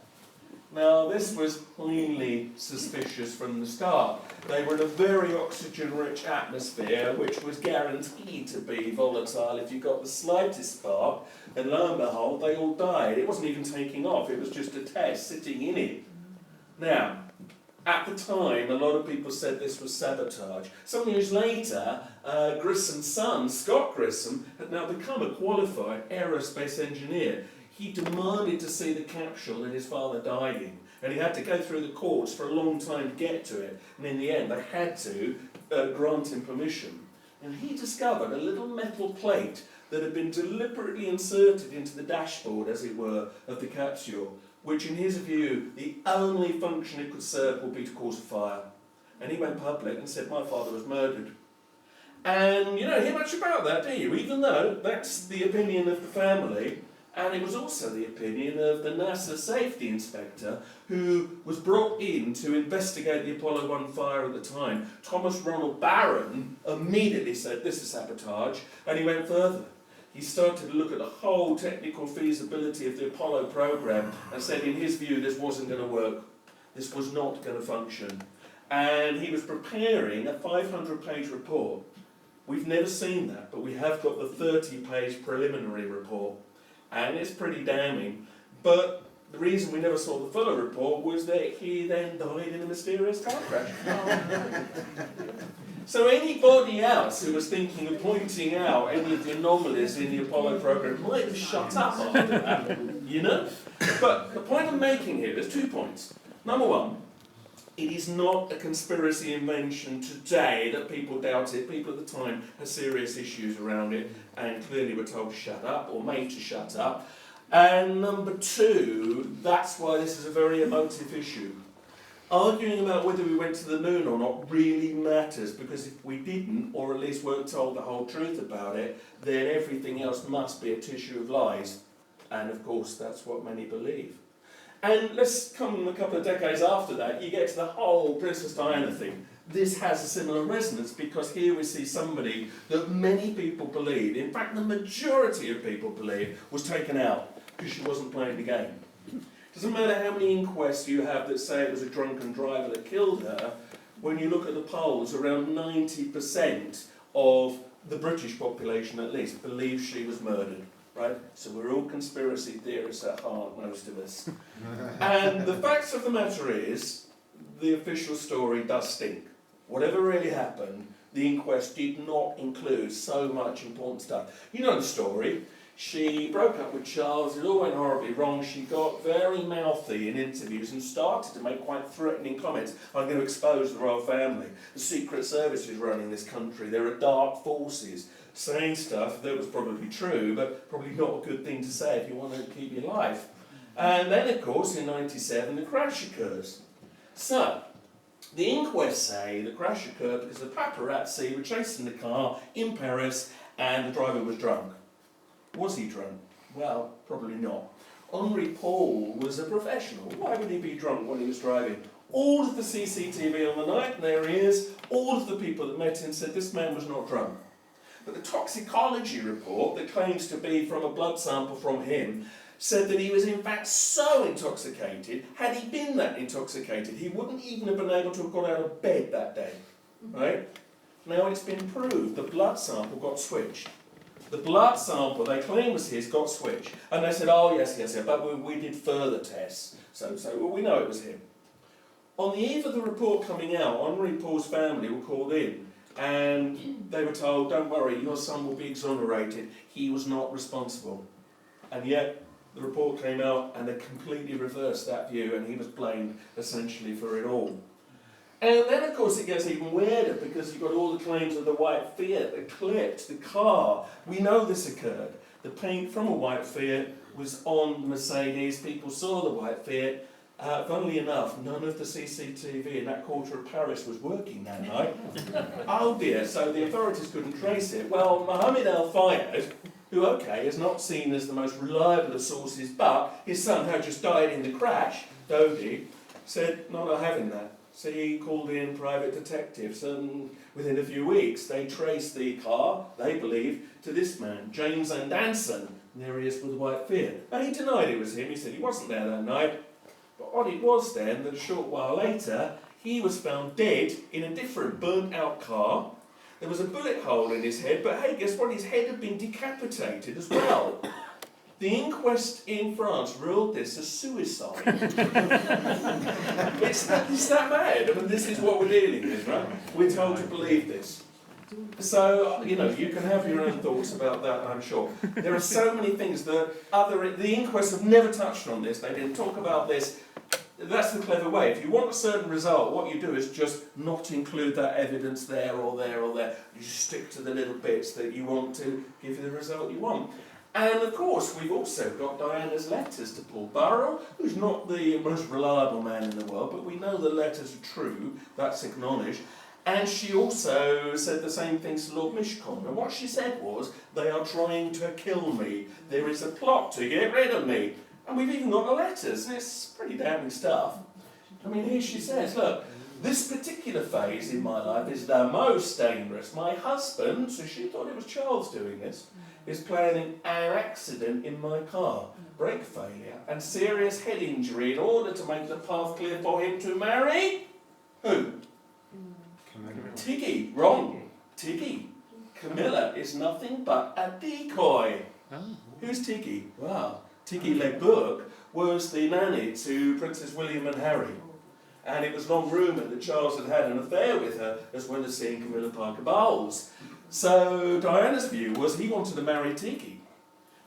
Now, this was plainly suspicious from the start. They were in a very oxygen-rich atmosphere, which was guaranteed to be volatile if you got the slightest spark, and lo and behold, they all died. It wasn't even taking off, it was just a test sitting in it. Now, at the time, a lot of people said this was sabotage. Some years later, Grissom's son, Scott Grissom, had now become a qualified aerospace engineer. He demanded to see the capsule that his father died in, and he had to go through the courts for a long time to get to it, and in the end they had to grant him permission. And he discovered a little metal plate that had been deliberately inserted into the dashboard, as it were, of the capsule, which in his view, the only function it could serve would be to cause a fire. And he went public and said, my father was murdered. And you don't hear much about that, do you? Even though that's the opinion of the family, and it was also the opinion of the NASA safety inspector who was brought in to investigate the Apollo 1 fire at the time. Thomas Ronald Barron immediately said, this is sabotage, and he went further. He started to look at the whole technical feasibility of the Apollo program and said in his view this wasn't going to work. This was not going to function. And he was preparing a 500-page report. We've never seen that, but we have got the 30-page preliminary report. And it's pretty damning. But the reason we never saw the fuller report was that he then died in a mysterious car crash. So anybody else who was thinking of pointing out any of the anomalies in the Apollo program might have shut up after that, you know? But the point I'm making here, there's 2 points. Number one, it is not a conspiracy invention today that people doubt it. People at the time had serious issues around it and clearly were told to shut up or made to shut up. And number two, that's why this is a very emotive issue. Arguing about whether we went to the moon or not really matters, because if we didn't, or at least weren't told the whole truth about it, then everything else must be a tissue of lies. And of course, that's what many believe. And let's come a couple of decades after that, you get to the whole Princess Diana thing. This has a similar resonance because here we see somebody that many people believe, in fact the majority of people believe, was taken out because she wasn't playing the game. Doesn't matter how many inquests you have that say it was a drunken driver that killed her, when you look at the polls, around 90% of the British population at least believes she was murdered. Right? So we're all conspiracy theorists at heart, most of us. And the facts of the matter is, the official story does stink. Whatever really happened, the inquest did not include so much important stuff. You know the story. She broke up with Charles, it all went horribly wrong. She got very mouthy in interviews and started to make quite threatening comments. I'm going to expose the royal family. The Secret Service is running this country. There are dark forces. Saying stuff that was probably true, but probably not a good thing to say if you want to keep your life. And then, of course, in '97, the crash occurs. So, the inquests say the crash occurred because the paparazzi were chasing the car in Paris and the driver was drunk. Was he drunk? Well, probably not. Henri Paul was a professional. Why would he be drunk when he was driving? All of the CCTV on the night, and there he is, all of the people that met him said this man was not drunk. But the toxicology report that claims to be from a blood sample from him said that he was in fact so intoxicated, had he been that intoxicated, he wouldn't even have been able to have got out of bed that day. Right? Now it's been proved the blood sample got switched. The blood sample they claim was his got switched. And they said, oh yes, but we did further tests. So we know it was him. On the eve of the report coming out, Henri Paul's family were called in. And they were told, don't worry, your son will be exonerated. He was not responsible. And yet, the report came out and they completely reversed that view and he was blamed essentially for it all. And then, of course, it gets even weirder because you've got all the claims of the white Fiat, the clips, the car. We know this occurred. The paint from a white Fiat was on the Mercedes. People saw the white Fiat. Funnily enough, none of the CCTV in that quarter of Paris was working that night. Oh dear, so the authorities couldn't trace it. Well, Mohammed Al-Fayed, who, okay, is not seen as the most reliable of sources, but his son had just died in the crash, Dodi, said, no, not having that. So he called in private detectives, and within a few weeks they traced the car, they believe, to this man, James Andanson. And there he is with the white Fiat. Now, he denied it was him. He said he wasn't there that night. But odd it was then that a short while later, he was found dead in a different burnt-out car. There was a bullet hole in his head, but hey, guess what? His head had been decapitated as well. The inquest in France ruled this as suicide. It's that bad. I mean, this is what we're dealing with, right? We're told to believe this. So, you know, you can have your own thoughts about that, I'm sure. There are so many things that the inquests have never touched on this. They didn't talk about this. That's the clever way. If you want a certain result, what you do is just not include that evidence there or there or there. You stick to the little bits that you want to give you the result you want. And of course, we've also got Diana's letters to Paul Burrell, who's not the most reliable man in the world, but we know the letters are true, that's acknowledged. And she also said the same things to Lord Mishcon. And what she said was, they are trying to kill me. There is a plot to get rid of me. And we've even got the letters, and it's pretty damning stuff. I mean, here she says, look, this particular phase in my life is the most dangerous. My husband, so she thought it was Charles doing this, is planning an accident in my car, brake failure, and serious head injury in order to make the path clear for him to marry. Who? Tiggy. Wrong. Tiggy. Camilla is nothing but a decoy. Who's Tiggy? Wow. Tiggy Le Bourg was the nanny to Princes William and Harry. And it was long rumoured that Charles had had an affair with her, as well as seeing Camilla Parker Bowles. So Diana's view was he wanted to marry Tiggy.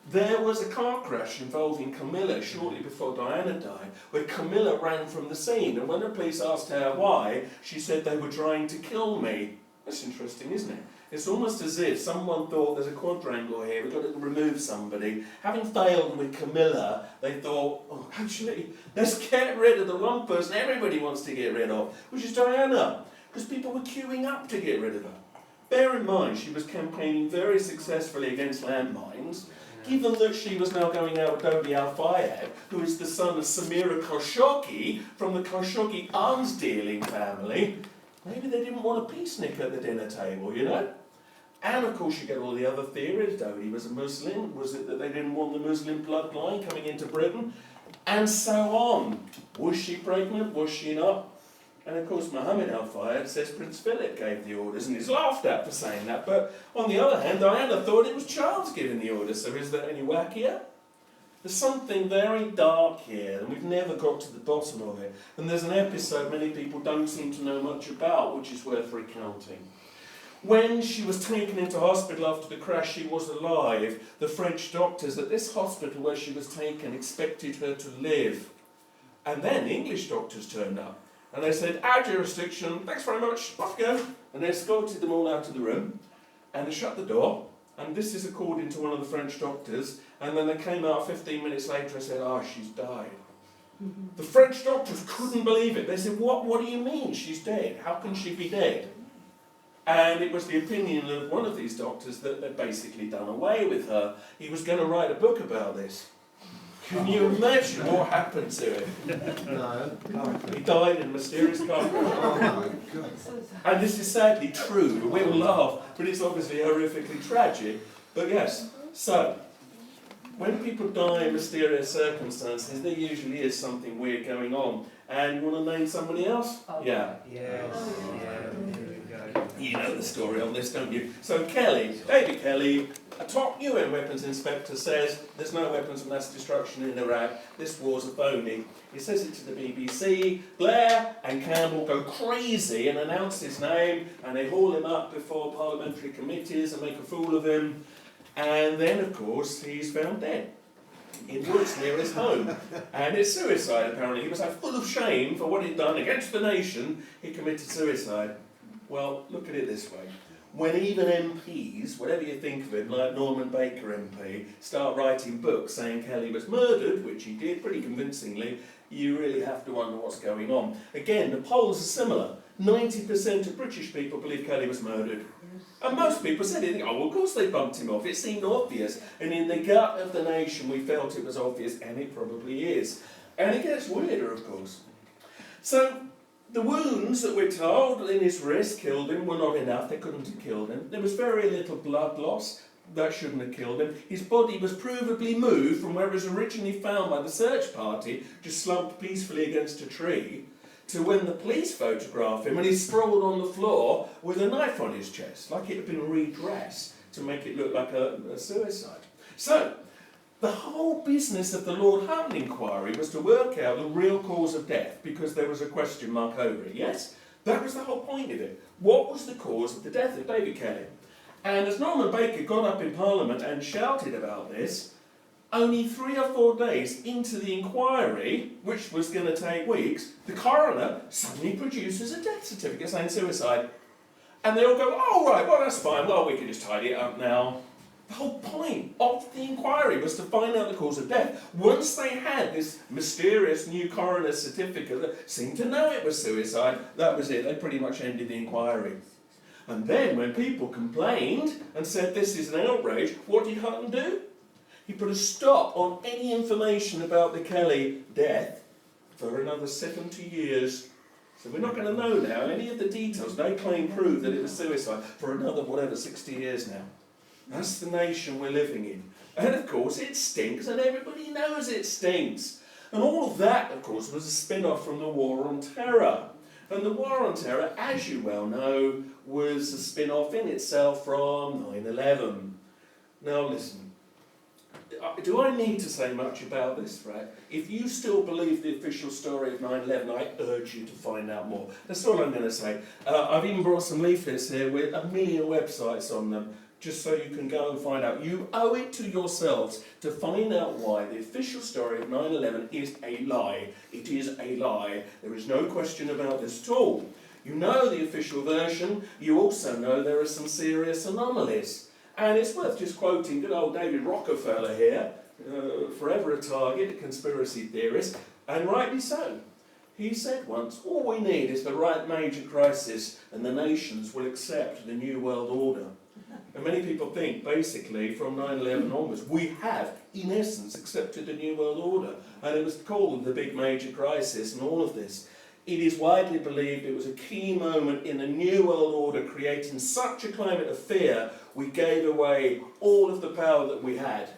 There was a car crash involving Camilla shortly before Diana died, where Camilla ran from the scene, and when the police asked her why, she said they were trying to kill me. That's interesting, isn't it? It's almost as if someone thought there's a quadrangle here, we've got to remove somebody. Having failed with Camilla, they thought, oh, actually, let's get rid of the one person everybody wants to get rid of, which is Diana, because people were queuing up to get rid of her. Bear in mind, she was campaigning very successfully against landmines, given that she was now going out with Dodi Al-Fayed, who is the son of Samira Khashoggi from the Khashoggi arms dealing family. Maybe they didn't want a peacenik at the dinner table, you know? And of course you get all the other theories. Dodi was a Muslim. Was it that they didn't want the Muslim bloodline coming into Britain? And so on. Was she pregnant? Was she not? And of course Mohammed Al-Fayed says Prince Philip gave the orders, and he's laughed at for saying that. But on the other hand, Diana thought it was Charles giving the orders, so is there any wackier? There's something very dark here, and we've never got to the bottom of it. And there's an episode many people don't seem to know much about, which is worth recounting. When she was taken into hospital after the crash, she was alive. The French doctors at this hospital where she was taken expected her to live. And then the English doctors turned up. And they said, our jurisdiction, thanks very much, off you go. And they escorted them all out of the room. And they shut the door. And this is according to one of the French doctors. And then they came out 15 minutes later and said, oh, she's died. The French doctors couldn't believe it. They said, what do you mean she's dead? How can she be dead? And it was the opinion of one of these doctors that they'd basically done away with her. He was going to write a book about this. Can you imagine what happened to him? No. He died in a mysterious car crash. Oh my God. And this is sadly true. We all laugh, but it's obviously horrifically tragic. But yes, so when people die in mysterious circumstances, there usually is something weird going on. And you want to name somebody else? Yeah. Yes. You know the story on this, don't you? So Kelly, David Kelly, a top UN weapons inspector, says there's no weapons of mass destruction in Iraq. This war's a phony. He says it to the BBC. Blair and Campbell go crazy and announce his name, and they haul him up before parliamentary committees and make a fool of him. And then, of course, he's found dead in woods near his home. And it's suicide, apparently. He was so full of shame for what he'd done against the nation, he committed suicide. Well, look at it this way. when even MPs, whatever you think of it, like Norman Baker MP, start writing books saying Kelly was murdered, which he did pretty convincingly, you really have to wonder what's going on. Again, the polls are similar. 90% of British people believe Kelly was murdered. And most people said it, oh, well, of course they bumped him off. It seemed obvious. And in the gut of the nation, we felt it was obvious, and it probably is. And it gets weirder, of course. So, the wounds that we're told in his wrist killed him were not enough. They couldn't have killed him. There was very little blood loss. That shouldn't have killed him. His body was provably moved from where it was originally found by the search party, just slumped peacefully against a tree, to when the police photograph him and he's sprawled on the floor with a knife on his chest, like it had been redressed to make it look like a suicide. So, the whole business of the Lord Hutton inquiry was to work out the real cause of death, because there was a question mark over it, yes? That was the whole point of it. What was the cause of the death of David Kelly? And as Norman Baker got up in Parliament and shouted about this, only 3 or 4 days into the inquiry, which was going to take weeks, the coroner suddenly produces a death certificate saying suicide. And they all go, oh, right, well, that's fine. Well, we can just tidy it up now. The whole point of the inquiry was to find out the cause of death. Once they had this mysterious new coroner's certificate that seemed to know it was suicide, that was it. They pretty much ended the inquiry. And then when people complained and said this is an outrage, what did Hutton do? He put a stop on any information about the Kelly death for another 70 years. So we're not going to know now any of the details. They claim prove that it was suicide for another, 60 years now. That's the nation we're living in. And of course it stinks, and everybody knows it stinks. And all of that, of course, was a spin-off from the War on Terror. And the War on Terror, as you well know, was a spin-off in itself from 9/11. Now listen, do I need to say much about this, right? If you still believe the official story of 9/11, I urge you to find out more. That's all I'm going to say. I've even brought some leaflets here with 1 million websites on them, just so you can go and find out. You owe it to yourselves to find out why the official story of 9/11 is a lie. It is a lie. There is no question about this at all. You know the official version. You also know there are some serious anomalies. And it's worth just quoting good old David Rockefeller here, forever a target, a conspiracy theorist, and rightly so. He said once, all we need is the right major crisis and the nations will accept the New World Order. And many people think, basically, from 9/11 onwards, we have, in essence, accepted the New World Order. And it was called the big major crisis and all of this. It is widely believed it was a key moment in the New World Order, creating such a climate of fear, we gave away all of the power that we had.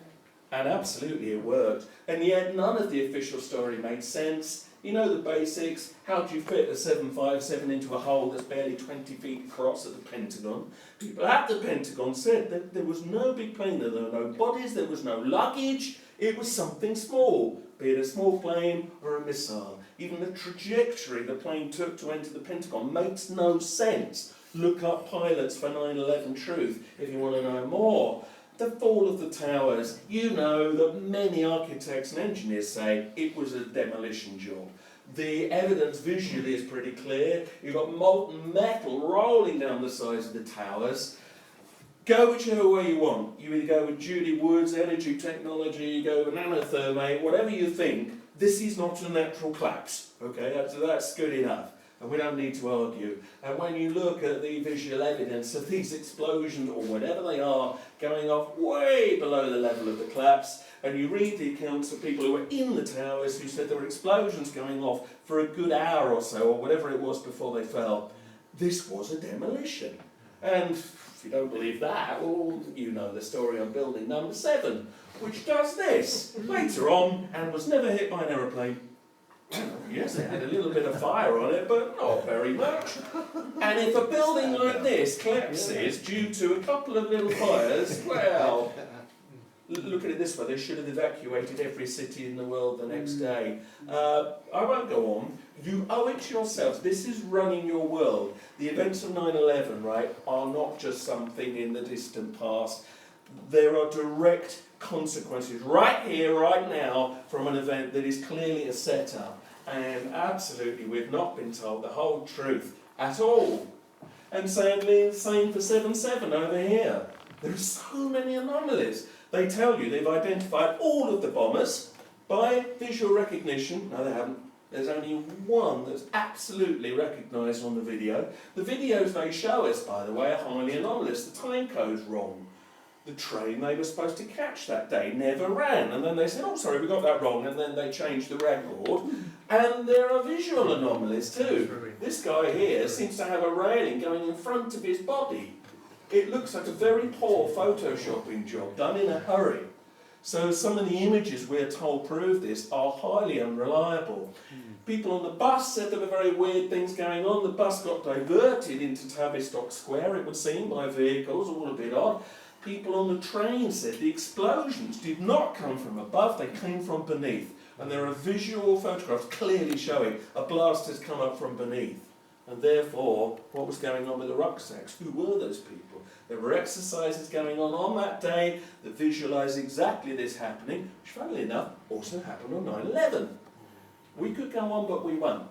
And absolutely it worked. And yet none of the official story made sense. You know the basics. How do you fit a 757 into a hole that's barely 20 feet across at the Pentagon? People at the Pentagon said that there was no big plane, there were no bodies, there was no luggage. It was something small, be it a small plane or a missile. Even the trajectory the plane took to enter the Pentagon makes no sense. Look up pilots for 9/11 truth if you want to know more. The fall of the towers, you know that many architects and engineers say it was a demolition job. The evidence visually is pretty clear. You've got molten metal rolling down the sides of the towers. Go whichever way you want. You either go with Judy Wood's energy technology, you go with nanothermate, whatever you think. This is not a natural collapse. Okay, that's good enough. And we don't need to argue. And when you look at the visual evidence of these explosions, or whatever they are, going off way below the level of the collapse, and you read the accounts of people who were in the towers who said there were explosions going off for a good hour or so, or whatever it was before they fell, this was a demolition. And if you don't believe that, well, you know the story on building number 7, which does this later on and was never hit by an aeroplane. Yes, it had a little bit of fire on it, but not very much. And if a building like this collapses due to a couple of little fires, well, look at it this way, they should have evacuated every city in the world the next day. I won't go on. You owe it to yourselves. This is running your world. The events of 9/11, right, are not just something in the distant past. There are direct consequences right here, right now, from an event that is clearly a setup. And absolutely, we've not been told the whole truth at all. And sadly, the same for 7-7 over here. There are so many anomalies. They tell you they've identified all of the bombers by visual recognition. No, they haven't. There's only one that's absolutely recognised on the video. The videos they show us, by the way, are highly anomalous. The time code's wrong. The train they were supposed to catch that day never ran. And then they said, oh, sorry, we got that wrong. And then they changed the record. And there are visual anomalies too. This guy here seems to have a railing going in front of his body. It looks like a very poor photoshopping job done in a hurry. So some of the images we're told prove this are highly unreliable. People on the bus said there were very weird things going on. The bus got diverted into Tavistock Square, it would seem, by vehicles, all a bit odd. People on the train said the explosions did not come from above, they came from beneath. And there are visual photographs clearly showing a blast has come up from beneath. And therefore, what was going on with the rucksacks? Who were those people? There were exercises going on that day that visualise exactly this happening, which, funnily enough, also happened on 9/11. We could go on, but we won't.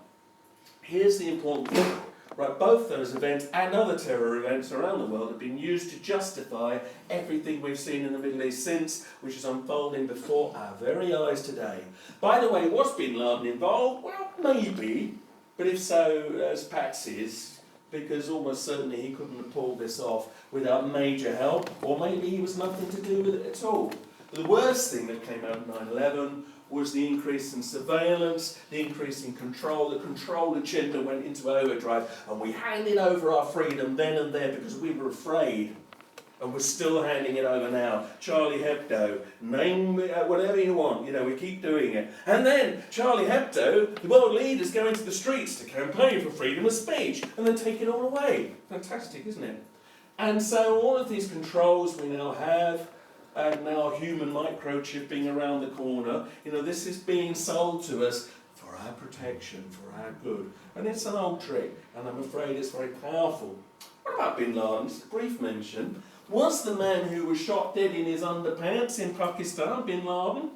Here's the important thing. Right, both those events and other terror events around the world have been used to justify everything we've seen in the Middle East since, which is unfolding before our very eyes today. By the way, was Bin Laden involved? Well, maybe. But if so, as Pat says, because almost certainly he couldn't have pulled this off without major help, or maybe he was nothing to do with it at all. The worst thing that came out of 9/11 was the increase in surveillance, the increase in control. The control agenda went into overdrive, and we handed over our freedom then and there because we were afraid. And we're still handing it over now. Charlie Hebdo, name whatever you want, we keep doing it. And then Charlie Hebdo, the world leaders go into the streets to campaign for freedom of speech, and then take it all away. Fantastic, isn't it? And so all of these controls we now have, and now human microchipping around the corner, this is being sold to us for our protection, for our good. And it's an old trick, and I'm afraid it's very powerful. What about Bin Laden? Just a brief mention. Was the man who was shot dead in his underpants in Pakistan Bin Laden?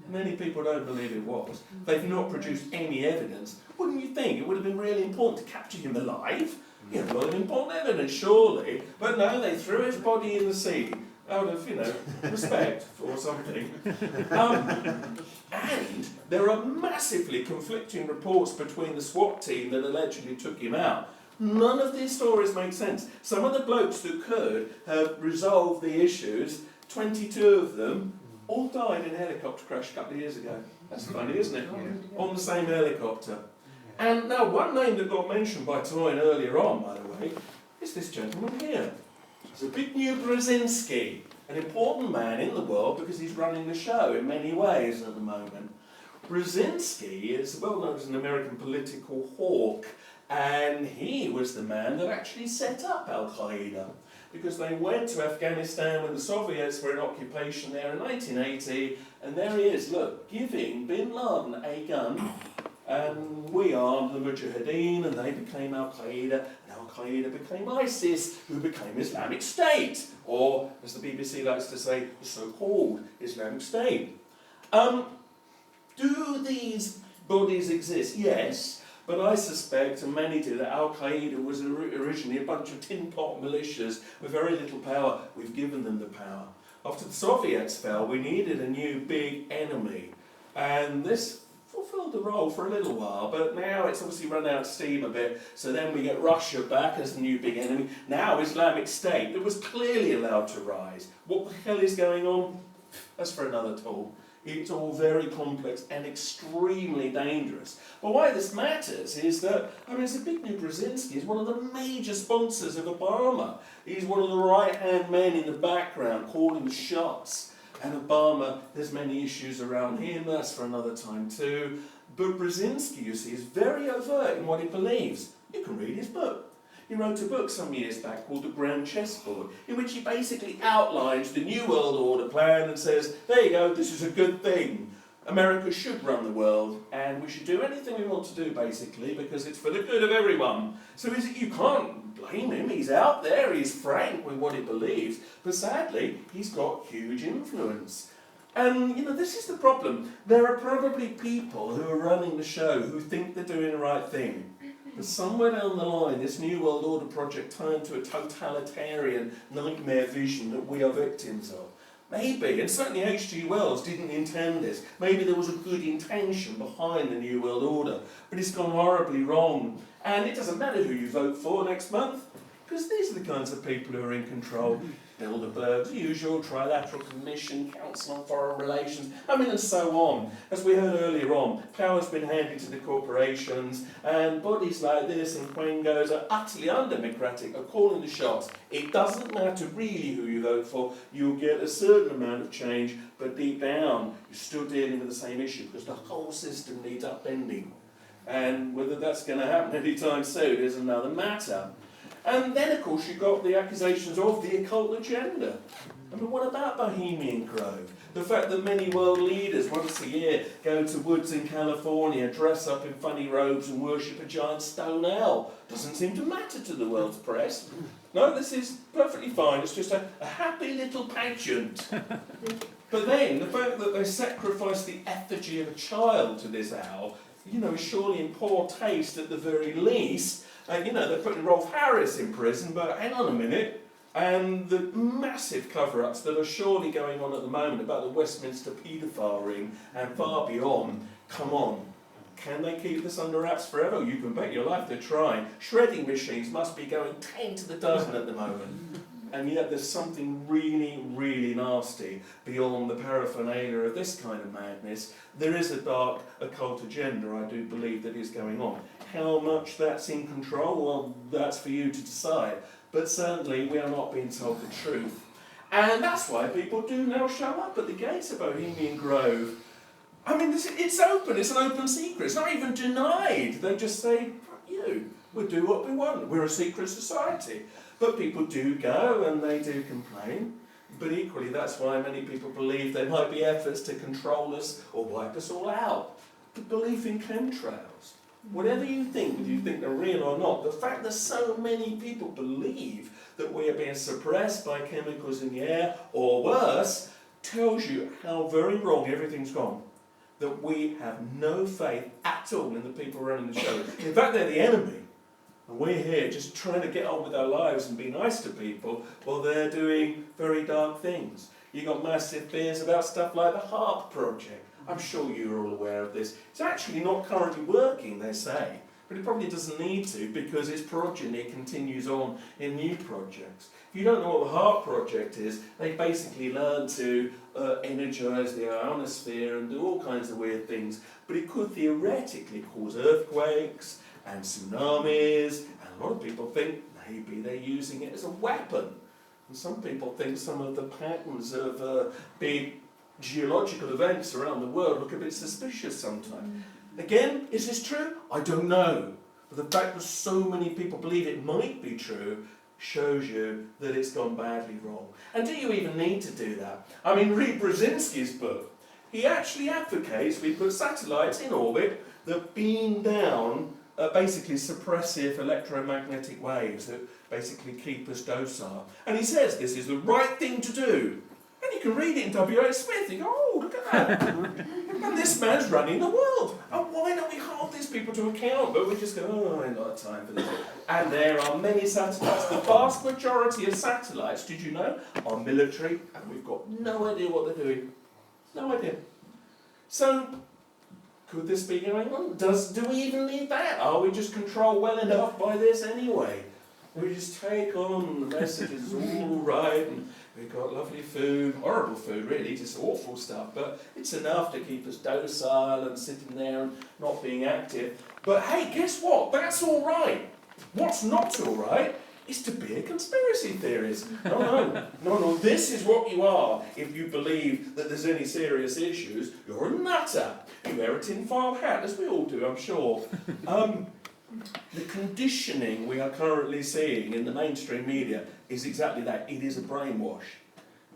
Many people don't believe it was. They've not produced any evidence. Wouldn't you think it would have been really important to capture him alive? A lot of important evidence, surely. But no, they threw his body in the sea out of, respect or something. And there are massively conflicting reports between the SWAT team that allegedly took him out. None of these stories make sense. Some of the blokes who could have resolved the issues, 22 of them, all died in a helicopter crash a couple of years ago. That's funny, isn't it? On the same helicopter. And now one name that got mentioned by Toyn earlier on, by the way, is this gentleman here. Zbigniew Brzezinski, an important man in the world because he's running the show in many ways at the moment. Brzezinski is well known as an American political hawk. And he was the man that actually set up Al-Qaeda, because they went to Afghanistan when the Soviets were in occupation there in 1980, and there he is, look, giving Bin Laden a gun, and we armed the Mujahideen, and they became Al-Qaeda, and Al-Qaeda became ISIS, who became Islamic State, or, as the BBC likes to say, the so-called Islamic State. Do these bodies exist? Yes. But I suspect, and many do, that Al-Qaeda was originally a bunch of tin pot militias with very little power. We've given them the power. After the Soviets fell, we needed a new big enemy. And this fulfilled the role for a little while, but now it's obviously run out of steam a bit. So then we get Russia back as the new big enemy. Now Islamic State, that was clearly allowed to rise. What the hell is going on? That's for another talk. It's all very complex and extremely dangerous. But why this matters is that, Zbigniew Brzezinski is one of the major sponsors of Obama. He's one of the right-hand men in the background calling the shots. And Obama, there's many issues around him, that's for another time too. But Brzezinski, you see, is very overt in what he believes. You can read his book. He wrote a book some years back called The Grand Chessboard, in which he basically outlines the New World Order plan and says, there you go, this is a good thing. America should run the world, and we should do anything we want to do, basically, because it's for the good of everyone. So you can't blame him. He's out there, he's frank with what he believes, but sadly, he's got huge influence. And, this is the problem. There are probably people who are running the show who think they're doing the right thing. But somewhere down the line, this New World Order project turned to a totalitarian nightmare vision that we are victims of. Maybe, and certainly H.G. Wells didn't intend this. Maybe there was a good intention behind the New World Order, but it's gone horribly wrong. And it doesn't matter who you vote for next month, because these are the kinds of people who are in control. Bilderberg's usual, Trilateral Commission, Council on Foreign Relations, and so on. As we heard earlier on, power's been handed to the corporations, and bodies like this and Quangos are utterly undemocratic, are calling the shots. It doesn't matter really who you vote for, you'll get a certain amount of change, but deep down, you're still dealing with the same issue, because the whole system needs upending. And whether that's going to happen anytime soon is another matter. And then, of course, you've got the accusations of the occult agenda. What about Bohemian Grove? The fact that many world leaders once a year go to woods in California, dress up in funny robes and worship a giant stone owl doesn't seem to matter to the world's press. No, this is perfectly fine. It's just a happy little pageant. But then, the fact that they sacrifice the effigy of a child to this owl, is surely in poor taste at the very least. They're putting Rolf Harris in prison, but hang on a minute. And the massive cover-ups that are surely going on at the moment about the Westminster paedophile ring and far beyond, come on. Can they keep this under wraps forever? You can bet your life they're trying. Shredding machines must be going 10 to the dozen at the moment. And yet there's something really, really nasty beyond the paraphernalia of this kind of madness. There is a dark occult agenda, I do believe, that is going on. How much that's in control, well, that's for you to decide. But certainly we are not being told the truth. And that's why people do now show up at the gates of Bohemian Grove. It's open, it's an open secret. It's not even denied. They just say, fuck you, we'll do what we want. We're a secret society. But people do go and they do complain. But equally, that's why many people believe there might be efforts to control us or wipe us all out. The belief in chemtrails. Whatever you think, whether you think they're real or not, the fact that so many people believe that we are being suppressed by chemicals in the air, or worse, tells you how very wrong everything's gone. That we have no faith at all in the people running the show. In fact, they're the enemy. And we're here just trying to get on with our lives and be nice to people while they're doing very dark things. You've got massive fears about stuff like the HARP project. I'm sure you're all aware of this. It's actually not currently working, they say, but it probably doesn't need to because its progeny continues on in new projects. If you don't know what the HARP project is, they basically learn to energise the ionosphere and do all kinds of weird things, but it could theoretically cause earthquakes and tsunamis, and a lot of people think maybe they're using it as a weapon. And some people think some of the patterns of big geological events around the world look a bit suspicious sometimes. Again, is this true? I don't know. But the fact that so many people believe it might be true shows you that it's gone badly wrong. And do you even need to do that? Read Brzezinski's book. He actually advocates we put satellites in orbit that beam down basically suppressive electromagnetic waves that basically keep us docile. And he says this is the right thing to do. And you can read it in W.H. Smith, you go, oh, look at that. And this man's running the world. And why don't we hold these people to account? But we just go, oh, I ain't got time for this. And there are many satellites. The vast majority of satellites, did you know, are military, and we've got no idea what they're doing. No idea. So, could this be going on? Do we even need that? Are we just controlled well enough by this anyway? We just take on the messages, all right, and we've got lovely food, horrible food really, just awful stuff, but it's enough to keep us docile and sitting there and not being active. But hey, guess what? That's all right. What's not all right is to be a conspiracy theorist. No, this is what you are if you believe that there's any serious issues. You're a nutter. You wear a tinfoil hat, as we all do, I'm sure. The conditioning we are currently seeing in the mainstream media is exactly that. It is a brainwash.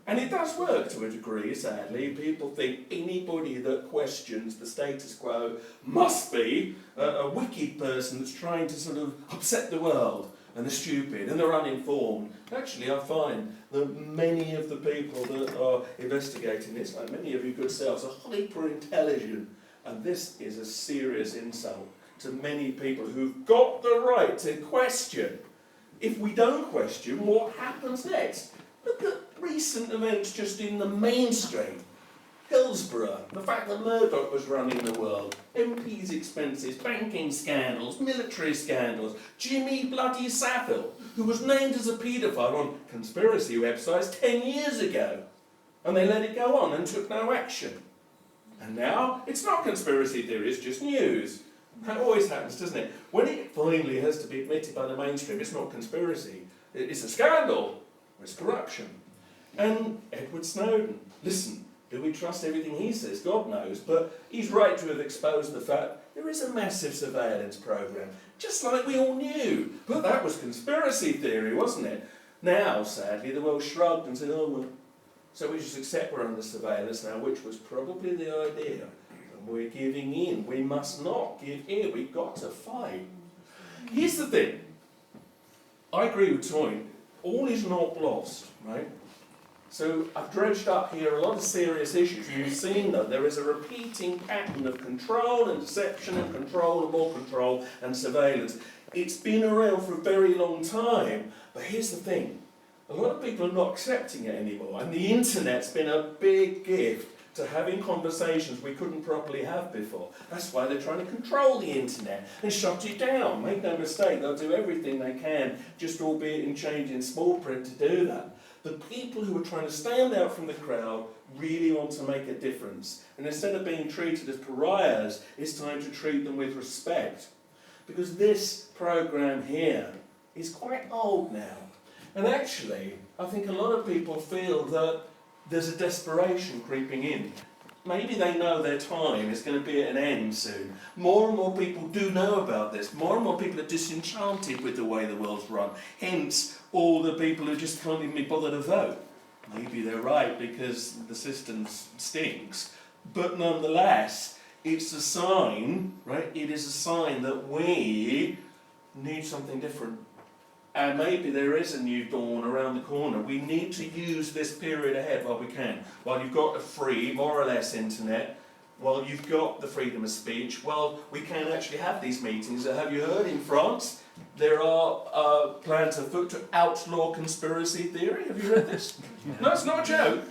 And it does work to a degree, sadly. People think anybody that questions the status quo must be a wicked person that's trying to sort of upset the world, and they're stupid, and they're uninformed. Actually, I find that many of the people that are investigating this, like many of you good selves, are hyper-intelligent, and this is a serious insult. to many people who've got the right to question. If we don't question, what happens next? Look at recent events just in the mainstream. Hillsborough, the fact that Murdoch was running the world, MPs' expenses, banking scandals, military scandals, Jimmy bloody Savile, who was named as a paedophile on conspiracy websites 10 years ago. And they let it go on and took no action. And now, it's not conspiracy theory, it's just news. That always happens, doesn't it? When it finally has to be admitted by the mainstream, it's not conspiracy, it's a scandal, it's corruption. And Edward Snowden, listen, do we trust everything he says? God knows, but he's right to have exposed the fact there is a massive surveillance program, just like we all knew. But that was conspiracy theory, wasn't it? Now, sadly, the world shrugged and said, oh, well, so we just accept we're under surveillance now, which was probably the idea. And we're giving in. We must not give in. We've got to fight. Here's the thing. I agree with Toyn. All is not lost, right? So I've dredged up here a lot of serious issues. You've seen them. There is a repeating pattern of control and deception and control and more control and surveillance. It's been around for a very long time. But here's the thing. A lot of people are not accepting it anymore. And the internet's been a big gift to having conversations we couldn't properly have before. That's why they're trying to control the internet and shut it down. Make no mistake, they'll do everything they can, just albeit in changing small print to do that. The people who are trying to stand out from the crowd really want to make a difference. And instead of being treated as pariahs, it's time to treat them with respect. Because this programme here is quite old now. And actually, I think a lot of people feel that there's a desperation creeping in. Maybe they know their time is going to be at an end soon. More and more people do know about this. More and more people are disenchanted with the way the world's run. Hence, all the people who just can't even be bothered to vote. Maybe they're right because the system stinks. But nonetheless, it's a sign, right? It is a sign that we need something different. And maybe there is a new dawn around the corner. We need to use this period ahead while we can. While you've got a free, more or less, internet, while you've got the freedom of speech, well, we can actually have these meetings. Have you heard in France, there are plans afoot to outlaw conspiracy theory? Have you read this? No, it's not a joke.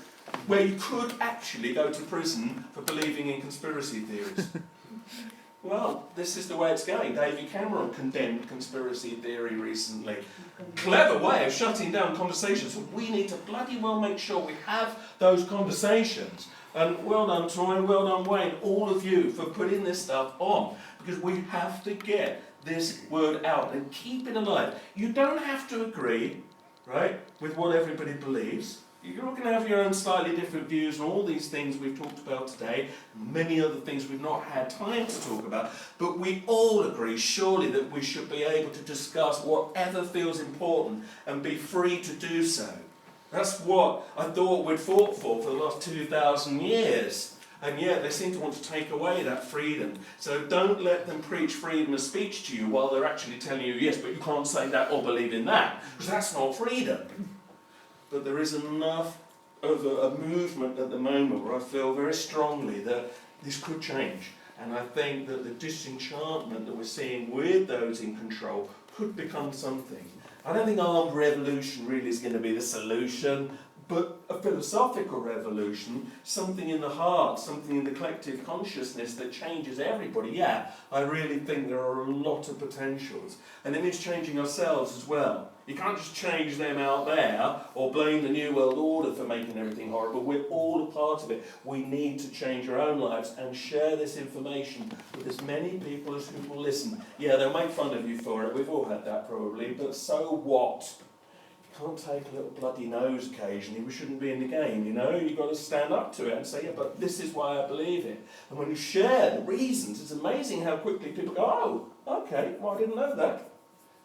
Where you could actually go to prison for believing in conspiracy theories. Well, this is the way it's going. David Cameron condemned conspiracy theory recently. Clever way of shutting down conversations. So we need to bloody well make sure we have those conversations. And well done, Troy, well done, Wayne, all of you for putting this stuff on. Because we have to get this word out and keep it alive. You don't have to agree, right, with what everybody believes. You're all going to have your own slightly different views on all these things we've talked about today, many other things we've not had time to talk about, but we all agree, surely, that we should be able to discuss whatever feels important and be free to do so. That's what I thought we'd fought for the last 2,000 years, and yet they seem to want to take away that freedom. So don't let them preach freedom of speech to you while they're actually telling you, yes, but you can't say that or believe in that, because that's not freedom. But there is enough of a movement at the moment where I feel very strongly that this could change. And I think that the disenchantment that we're seeing with those in control could become something. I don't think armed revolution really is going to be the solution, but a philosophical revolution, something in the heart, something in the collective consciousness that changes everybody. Yeah, I really think there are a lot of potentials. And it means changing ourselves as well. You can't just change them out there or blame the New World Order for making everything horrible. We're all a part of it. We need to change our own lives and share this information with as many people as who will listen. Yeah, they'll make fun of you for it. We've all had that probably. But so what? You can't take a little bloody nose occasionally. We shouldn't be in the game, you know. You've got to stand up to it and say, yeah, but this is why I believe it. And when you share the reasons, it's amazing how quickly people go, oh, okay, well, I didn't know that.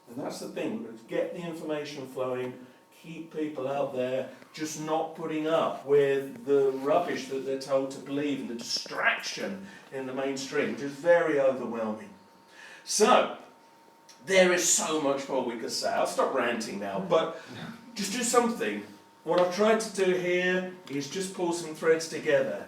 And that's the thing, get the information flowing, keep people out there just not putting up with the rubbish that they're told to believe and the distraction in the mainstream, which is very overwhelming. So, there is so much more we could say. I'll stop ranting now, but just do something. What I've tried to do here is just pull some threads together.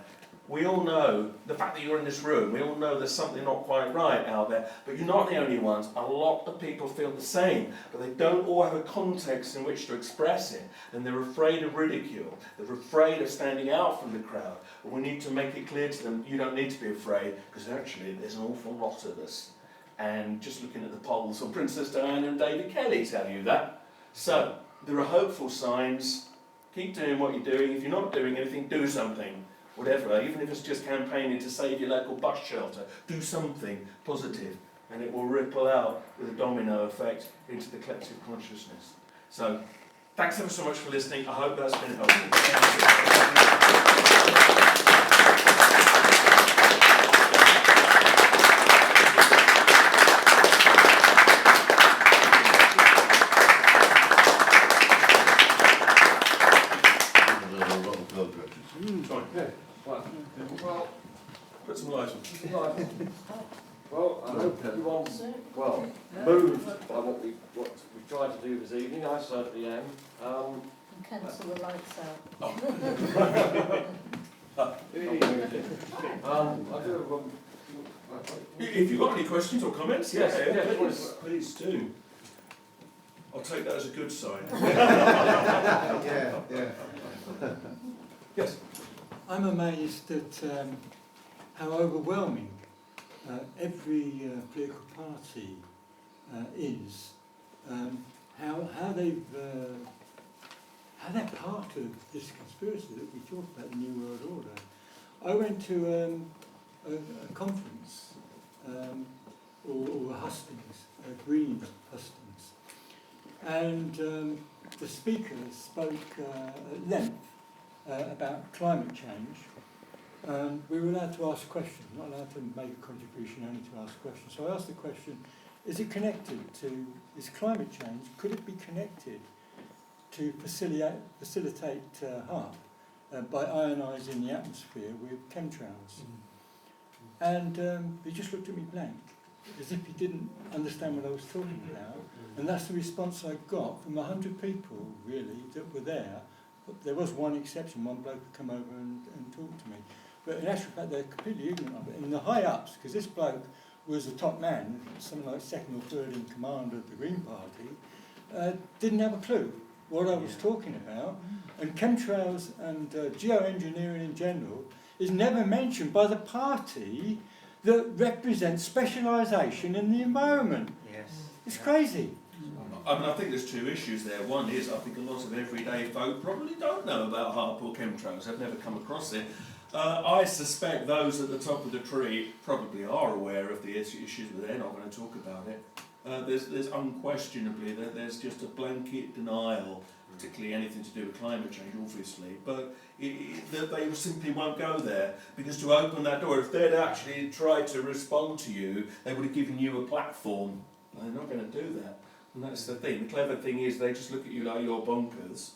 we all know, the fact that you're in this room, we all know there's something not quite right out there, but you're not the only ones. A lot of people feel the same, but they don't all have a context in which to express it, and they're afraid of ridicule, they're afraid of standing out from the crowd. But we need to make it clear to them, you don't need to be afraid, because actually there's an awful lot of us. And just looking at the polls on Princess Diana and David Kelly tell you that. So, there are hopeful signs. Keep doing what you're doing. If you're not doing anything, do something. Whatever, even if it's just campaigning to save your local bus shelter, do something positive, and it will ripple out with a domino effect into the collective consciousness. So, thanks ever so much for listening. I hope that's been Well, put some light on. well, I hope everyone's moved by what we tried to do this evening. I certainly am. And cancel the lights out. I do If you've got any questions or comments, Yes, please do. I'll take that as a good sign. Yes. I'm amazed at how overwhelming every political party is. How they're part of this conspiracy that we talk about, the New World Order. I went to a conference, or a hustings, a green hustings, and the speaker spoke at length about climate change. We were allowed to ask questions, not allowed to make a contribution, only to ask questions. So I asked the question, is it connected to, is climate change, could it be connected to facilitate harm by ionising the atmosphere with chemtrails? And he just looked at me blank, as if he didn't understand what I was talking about. And that's the response I got from 100 people, really, that were there. But there was one exception, one bloke would come over and talk to me. But in actual fact, they're completely ignorant of it. And the high-ups, because this bloke was the top man, something like second or third in command of the Green Party, didn't have a clue what I was talking about. And chemtrails and geoengineering in general is never mentioned by the party that represents specialisation in the environment. Yes. It's crazy. I mean, I think there's two issues there. One is, I think a lot of everyday folk probably don't know about HAARP or chemtrails. They've never come across it. I suspect those at the top of the tree probably are aware of the issues, but they're not going to talk about it. There's unquestionably that there's just a blanket denial, particularly anything to do with climate change, obviously, but that they simply won't go there, because to open that door, if they'd actually tried to respond to you, they would have given you a platform. They're not going to do that. And that's the thing. The clever thing is they just look at you like you're bonkers.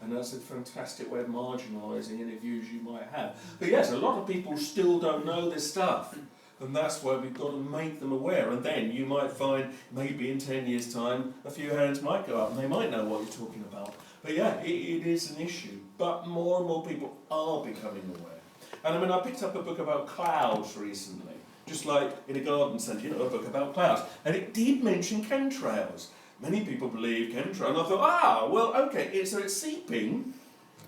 And that's a fantastic way of marginalising any views you might have. But yes, a lot of people still don't know this stuff. And that's why we've got to make them aware. And then you might find, maybe in 10 years' time, a few hands might go up and they might know what you're talking about. But yeah, it is an issue. But more and more people are becoming aware. And I mean, I picked up a book about clouds recently. Just like in a garden centre, a book about clouds. And it did mention chemtrails. Many people believe chemtrails, and I thought, well, okay, so it's seeping.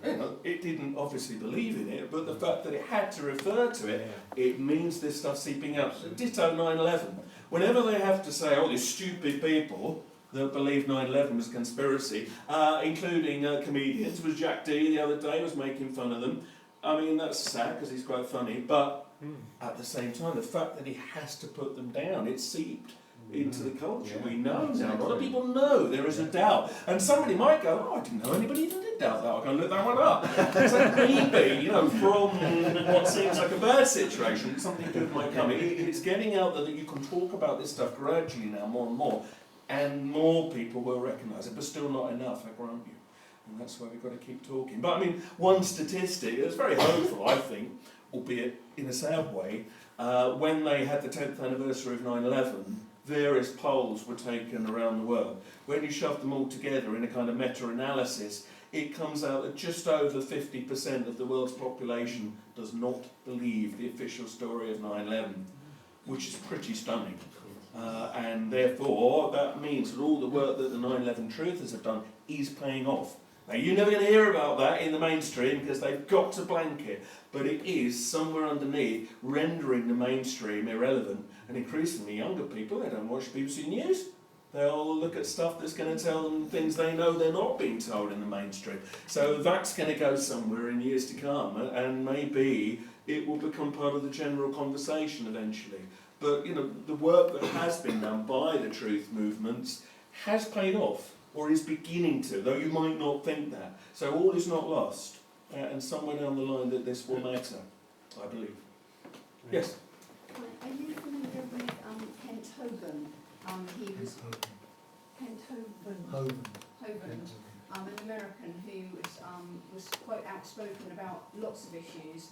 It didn't obviously believe in it, but the fact that it had to refer to it, it means this stuff seeping out. Ditto 9/11. Whenever they have to say, these stupid people that believe 9/11 was a conspiracy, including comedians, was Jack D the other day, was making fun of them. I mean, that's sad because he's quite funny, but at the same time, the fact that he has to put them down, it's seeped into the culture. We know now. A lot of people know there is a doubt. And somebody might go, I didn't know anybody even did doubt that. I'll go and look that one up. So maybe, from what seems like a bad situation, something good might come. It's getting out there that you can talk about this stuff gradually now, more and more. And more people will recognise it, but still not enough, I grant you. And that's why we've got to keep talking. But I mean, one statistic that's very hopeful, I think, albeit in a sad way, when they had the 10th anniversary of 9/11, various polls were taken around the world. When you shove them all together in a kind of meta-analysis, it comes out that just over 50% of the world's population does not believe the official story of 9/11, which is pretty stunning. And therefore, that means that all the work that the 9/11 truthers have done is paying off. Now, you're never going to hear about that in the mainstream because they've got to blank it, but it is somewhere underneath rendering the mainstream irrelevant. And increasingly younger people, they don't watch BBC News. They'll look at stuff that's going to tell them things they know they're not being told in the mainstream. So that's going to go somewhere in years to come, and maybe it will become part of the general conversation eventually. But you know, the work that has been done by the truth movements has paid off, or is beginning to, though you might not think that. So all is not lost, and somewhere down the line that this will matter, I believe. Yes? Are you familiar with Kent Hogan? He was Kent Hogan, an American who was quite outspoken about lots of issues.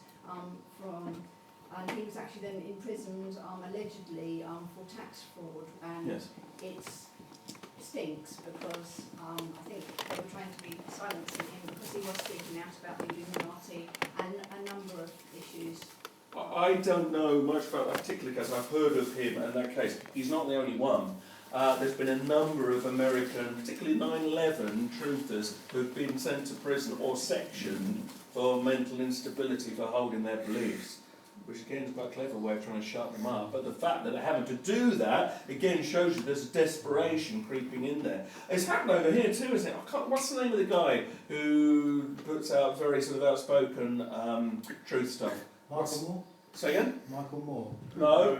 And he was actually then imprisoned allegedly for tax fraud, and Yes. it stinks because I think they were trying to be silencing him because he was speaking out about the Illuminati and a number of issues. I don't know much about that particular case. I've heard of him and that case. He's not the only one. There's been a number of American, particularly 9/11 truthers, who've been sent to prison or sectioned for mental instability for holding their beliefs, which again is quite a clever way of trying to shut them up. But the fact that they're having to do that, again, shows you there's a desperation creeping in there. It's happened over here too, isn't it? What's the name of the guy who puts out very sort of outspoken truth stuff? Michael Moore? Say again? Michael Moore? No.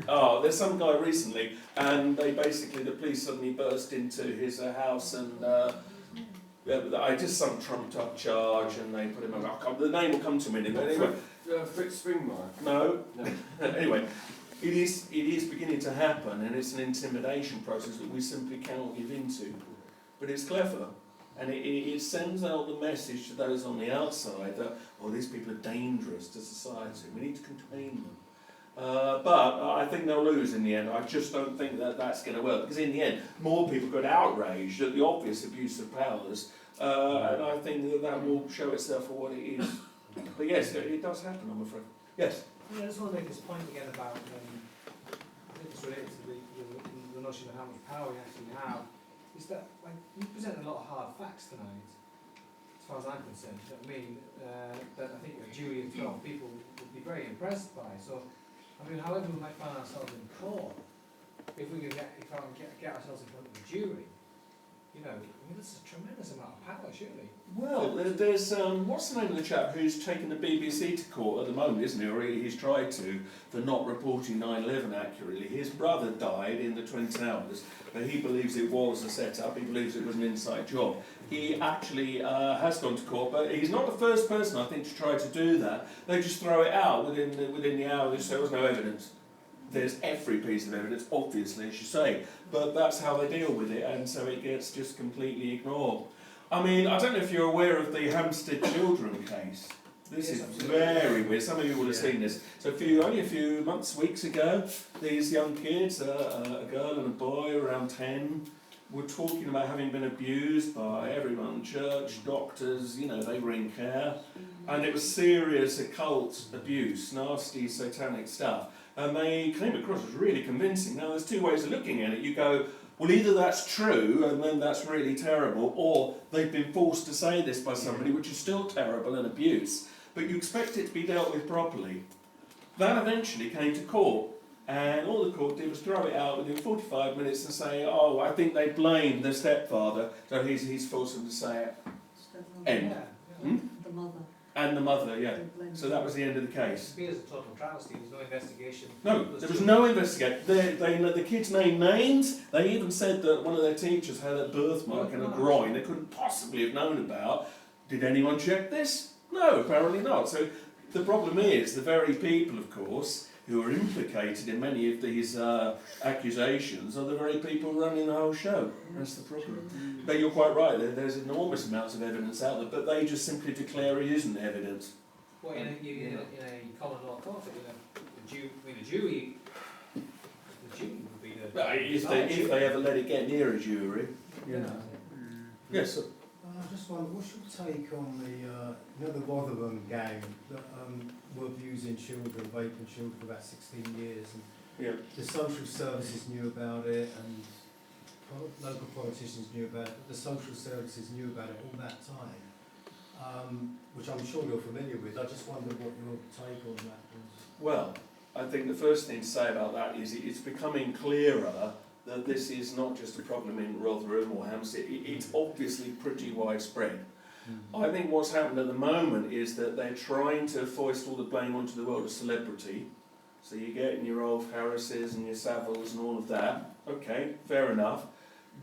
Oh, there's some guy recently, and the police suddenly burst into his house, and I just some trumped up charge, and they put him on. The name will come to me, but anyway. Fritz Springmeier. No. Anyway, it is beginning to happen, and it's an intimidation process that we simply cannot give into. But it's clever, and it sends out the message to those on the outside that, oh, these people are dangerous to society. We need to contain them. But I think they'll lose in the end. I just don't think that that's going to work, because in the end, more people get outraged at the obvious abuse of powers, and I think that will show itself for what it is. But yes, it does happen, I'm afraid. Yes? I just want to make this point again about, I think it's related to the notion of how much power we actually have, is that you present a lot of hard facts tonight, as far as I'm concerned. You know what I mean? That I think a jury of 12 people would be very impressed by. So, I mean, however we might find ourselves in court, if we can get ourselves in front of the jury, you know, I mean, that's a tremendous amount of power, surely. Well, there's, what's the name of the chap who's taken the BBC to court at the moment, isn't he? Or he's tried to, for not reporting 9/11 accurately. His brother died in the Twin Towers, but he believes it was a set-up, he believes it was an inside job. He actually has gone to court, but he's not the first person, I think, to try to do that. They just throw it out within the hour, so there was no evidence. There's every piece of evidence, obviously, as you say, but that's how they deal with it, and so it gets just completely ignored. I mean, I don't know if you're aware of the Hampstead children case. This is very weird. Some of you will have seen this. So only a few weeks ago, these young kids, a girl and a boy around 10, were talking about having been abused by everyone, church, doctors, you know, they were in care, and it was serious occult abuse, nasty satanic stuff. And they came across as really convincing. Now, there's two ways of looking at it. You go, well, either that's true, and then that's really terrible, or they've been forced to say this by somebody, which is still terrible and abuse, but you expect it to be dealt with properly. That eventually came to court, and all the court did was throw it out within 45 minutes and say, oh, I think they blamed the stepfather, so he's forced them to say it. End. The mother. And the mother, yeah. So that was the end of the case. It appears a total travesty. There's no investigation. No, there was no investigation. The kids named names. They even said that one of their teachers had a birthmark and a groin they couldn't possibly have known about. Did anyone check this? No, apparently not. So the problem is the very people, of course, who are implicated in many of these accusations are the very people running the whole show. That's the problem. But you're quite right, there's enormous amounts of evidence out there, but they just simply declare it isn't evidence. Well, in a common law court, the jury would be the... If they ever let it get near a jury, you know. Yes, sir. I just wonder, what's your take on the, you know, the Rotherham gang that were abusing children, raping children for about 16 years, and Yeah. the social services knew about it, and local politicians knew about it, but the social services knew about it all that time, which I'm sure you're familiar with. I just wonder what your take on that was. Well, I think the first thing to say about that is it's becoming clearer that this is not just a problem in Rotherham or Hampstead. It's obviously pretty widespread. I think what's happened at the moment is that they're trying to foist all the blame onto the world of celebrity. So you get in your Rolf Harrises and your Savills and all of that. Okay, fair enough.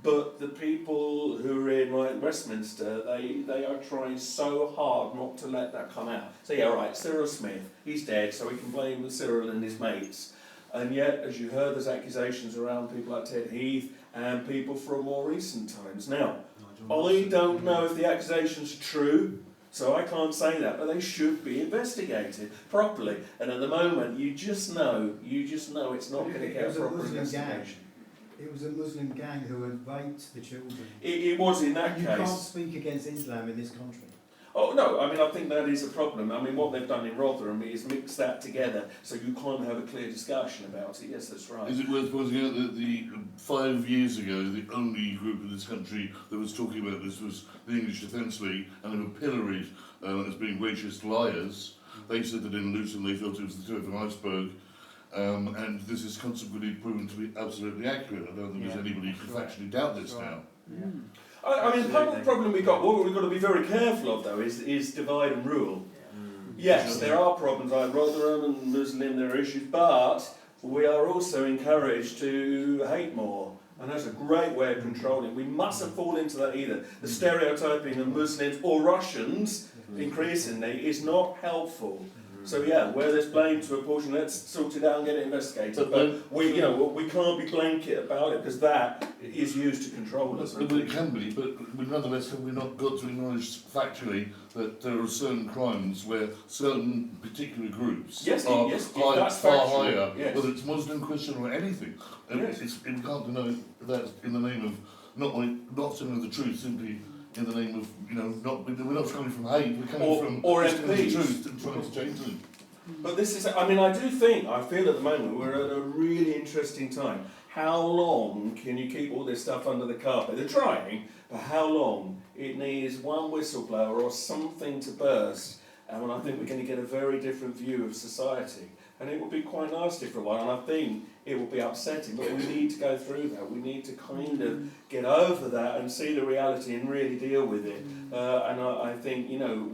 But the people who are in like Westminster, they are trying so hard not to let that come out. So yeah, right, Cyril Smith, he's dead, so we can blame Cyril and his mates. And yet, as you heard, there's accusations around people like Ted Heath and people from more recent times. Now, I don't know if the accusations are true, so I can't say that, but they should be investigated properly. And at the moment, you just know it's not going to get a proper investigation. It was a Muslim gang who had raped the children. It was in that You case. can't speak against Islam in this country. Oh no, I mean I think that is a problem. I mean what they've done in Rotherham is mix that together so you can't have a clear discussion about it. Yes, that's right. Is it worth pointing out that the 5 years ago, the only group in this country that was talking about this was the English Defence League, and they were pilloried as being racist liars. They said that in Luton they felt it was the tip of an iceberg, and this is consequently proven to be absolutely accurate. I don't think there's anybody who can factually doubt this now. Yeah. I mean, part of the problem what we've got to be very careful of, though, is divide and rule. Yes, there are problems like Rotherham and Muslim, there are issues, but we are also encouraged to hate more. And that's a great way of controlling. We mustn't fall into that either. The stereotyping of Muslims or Russians, increasingly, is not helpful. So yeah, where there's blame to apportion, let's sort it out and get it investigated. But we can't be blanket about it because that is used to control us. But it can be, but nonetheless, have we not got to acknowledge factually that there are certain crimes where certain particular groups are far higher, whether it's Muslim, Christian or anything. And we can't deny that in the name of not saying the truth, simply in the name of, we're not coming from hate, we're coming from the truth and trying to change them. But this is, I feel at the moment we're at a really interesting time. How long can you keep all this stuff under the carpet? They're trying, but how long? It needs one whistleblower or something to burst, and I think we're going to get a very different view of society. And it will be quite nasty for a while, and I think it will be upsetting, but we need to go through that. We need to kind of get over that and see the reality and really deal with it. And I think,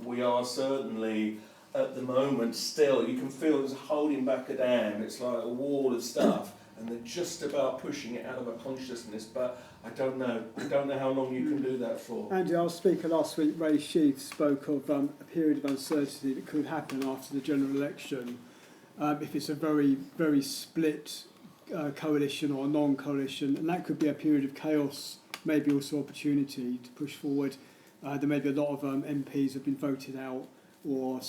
we are certainly, at the moment, still, you can feel it's holding back a dam. It's like a wall of stuff, and they're just about pushing it out of our consciousness, but I don't know. I don't know how long you can do that for. Andy, our speaker last week, Ray Sheath, spoke of a period of uncertainty that could happen after the general election. If it's a very, very split coalition or non-coalition, and that could be a period of chaos, maybe also opportunity to push forward. There may be a lot of MPs have been voted out, or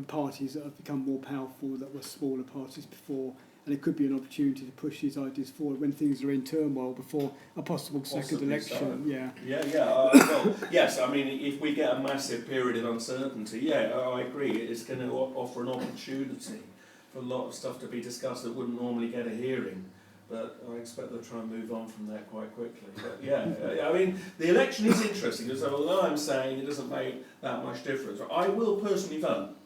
parties that have become more powerful that were smaller parties before, and it could be an opportunity to push these ideas forward when things are in turmoil before a possible second election. Well, yes, I mean, if we get a massive period of uncertainty, I agree, it's going to offer an opportunity for a lot of stuff to be discussed that wouldn't normally get a hearing. But I expect they'll try and move on from that quite quickly. But I mean, the election is interesting, because although I'm saying it doesn't make that much difference, I will personally vote.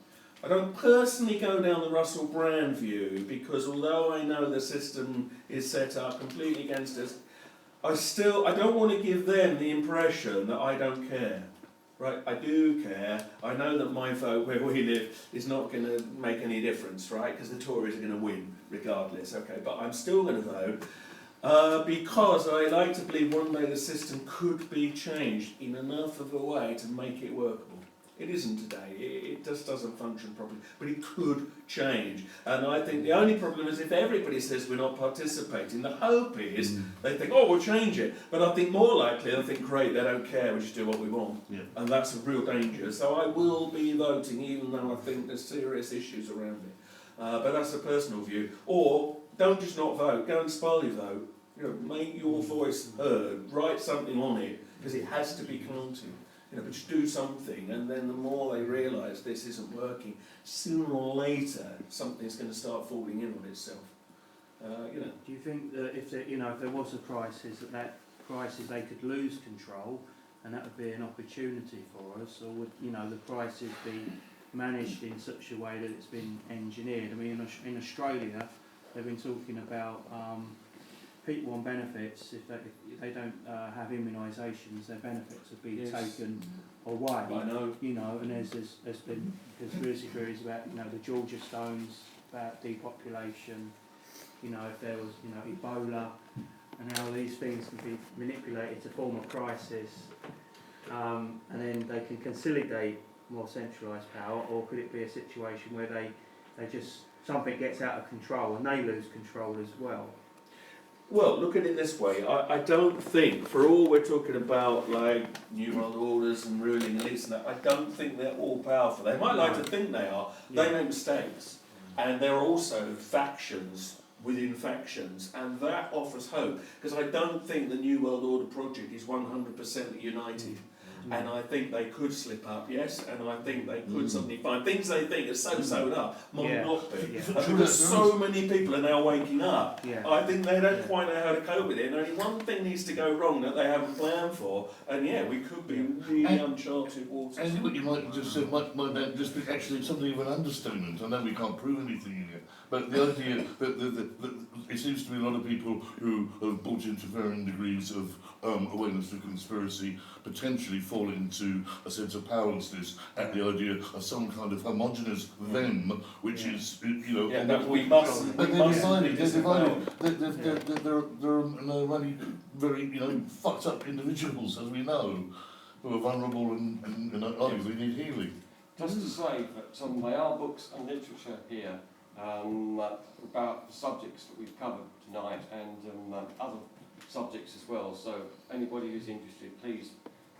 I don't personally go down the Russell Brand view, because although I know the system is set up completely against us, I don't want to give them the impression that I don't care. Right, I do care. I know that my vote where we live is not going to make any difference, right? Because the Tories are going to win regardless. Okay, but I'm still going to vote because I like to believe one day the system could be changed in enough of a way to make it workable. It isn't today. It just doesn't function properly, but it could change. And I think the only problem is if everybody says we're not participating, the hope is they think, we'll change it. But I think more likely they'll think, great, they don't care, we just do what we want. Yeah. And that's a real danger. So I will be voting, even though I think there's serious issues around it. But that's a personal view. Or don't just not vote, go and spoil your vote. You know, make your voice heard, write something on it, because it has to be counted. You know, but just do something, and then the more they realise this isn't working, sooner or later something's going to start falling in on itself. You know. Do you think that if there, if there was a crisis, that crisis they could lose control, and that would be an opportunity for us, or would the crisis be managed in such a way that it's been engineered? I mean, in Australia, they've been talking about people on benefits, if they don't have immunisations, their benefits would be taken away. I know. And there's been conspiracy theories about the Georgia Stones, about depopulation. If there was Ebola, and how these things can be manipulated to form a crisis, and then they can consolidate more centralised power, or could it be a situation where they just something gets out of control and they lose control as well? Well, look at it this way. I don't think, for all we're talking about, like New World Orders and ruling elites and that, I don't think they're all powerful. They might like to think they are. They make mistakes. And there are also factions within factions, and that offers hope. Because I don't think the New World Order project is 100% united. And I think they could slip up, yes, and I think they could suddenly find things they think are so sewn up, might not be. Because so many people are now waking up, I think they don't quite know how to cope with it, and only one thing needs to go wrong that they haven't planned for, and we could be really uncharted waters. And what you might just say might just be actually something of an understatement. I know we can't prove anything yet, but the idea that it seems to be a lot of people who have bought into varying degrees of awareness of conspiracy potentially fall into a sense of powerlessness at the idea of some kind of homogenous them, which is, that we must. But they're divided. There are many very, fucked up individuals, as we know, who are vulnerable and arguably need healing. Just to say that there are books and literature here about the subjects that we've covered tonight, and other subjects as well. So anybody who's interested, please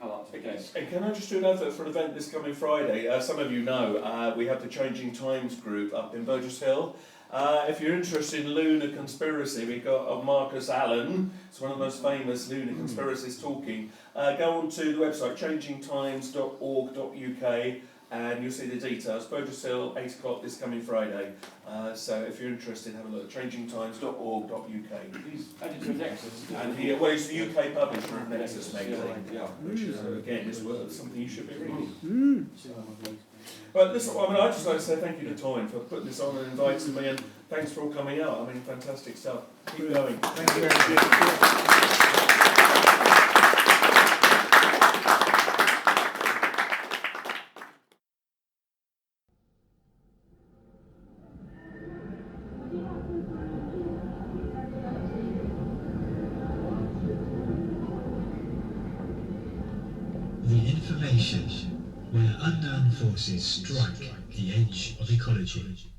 come up to the desk. And can I just do an advert for an event this coming Friday? Some of you know we have the Changing Times group up in Burgess Hill. If you're interested in lunar conspiracy, we've got Marcus Allen, it's one of the most famous lunar conspiracists talking. Go on to the website changingtimes.org.uk and you'll see the details. Burgess Hill, 8 o'clock this coming Friday. So if you're interested, have a look at changingtimes.org.uk. He's editor of Nexus. And he's the UK publisher of Nexus magazine, which is, again, is something you should be reading. But listen, I just like to say thank you to Toyn for putting this on and inviting me, and thanks for all coming out. I mean, fantastic stuff. Keep going. Thank you very much. The information where unknown forces strike the edge of ecology.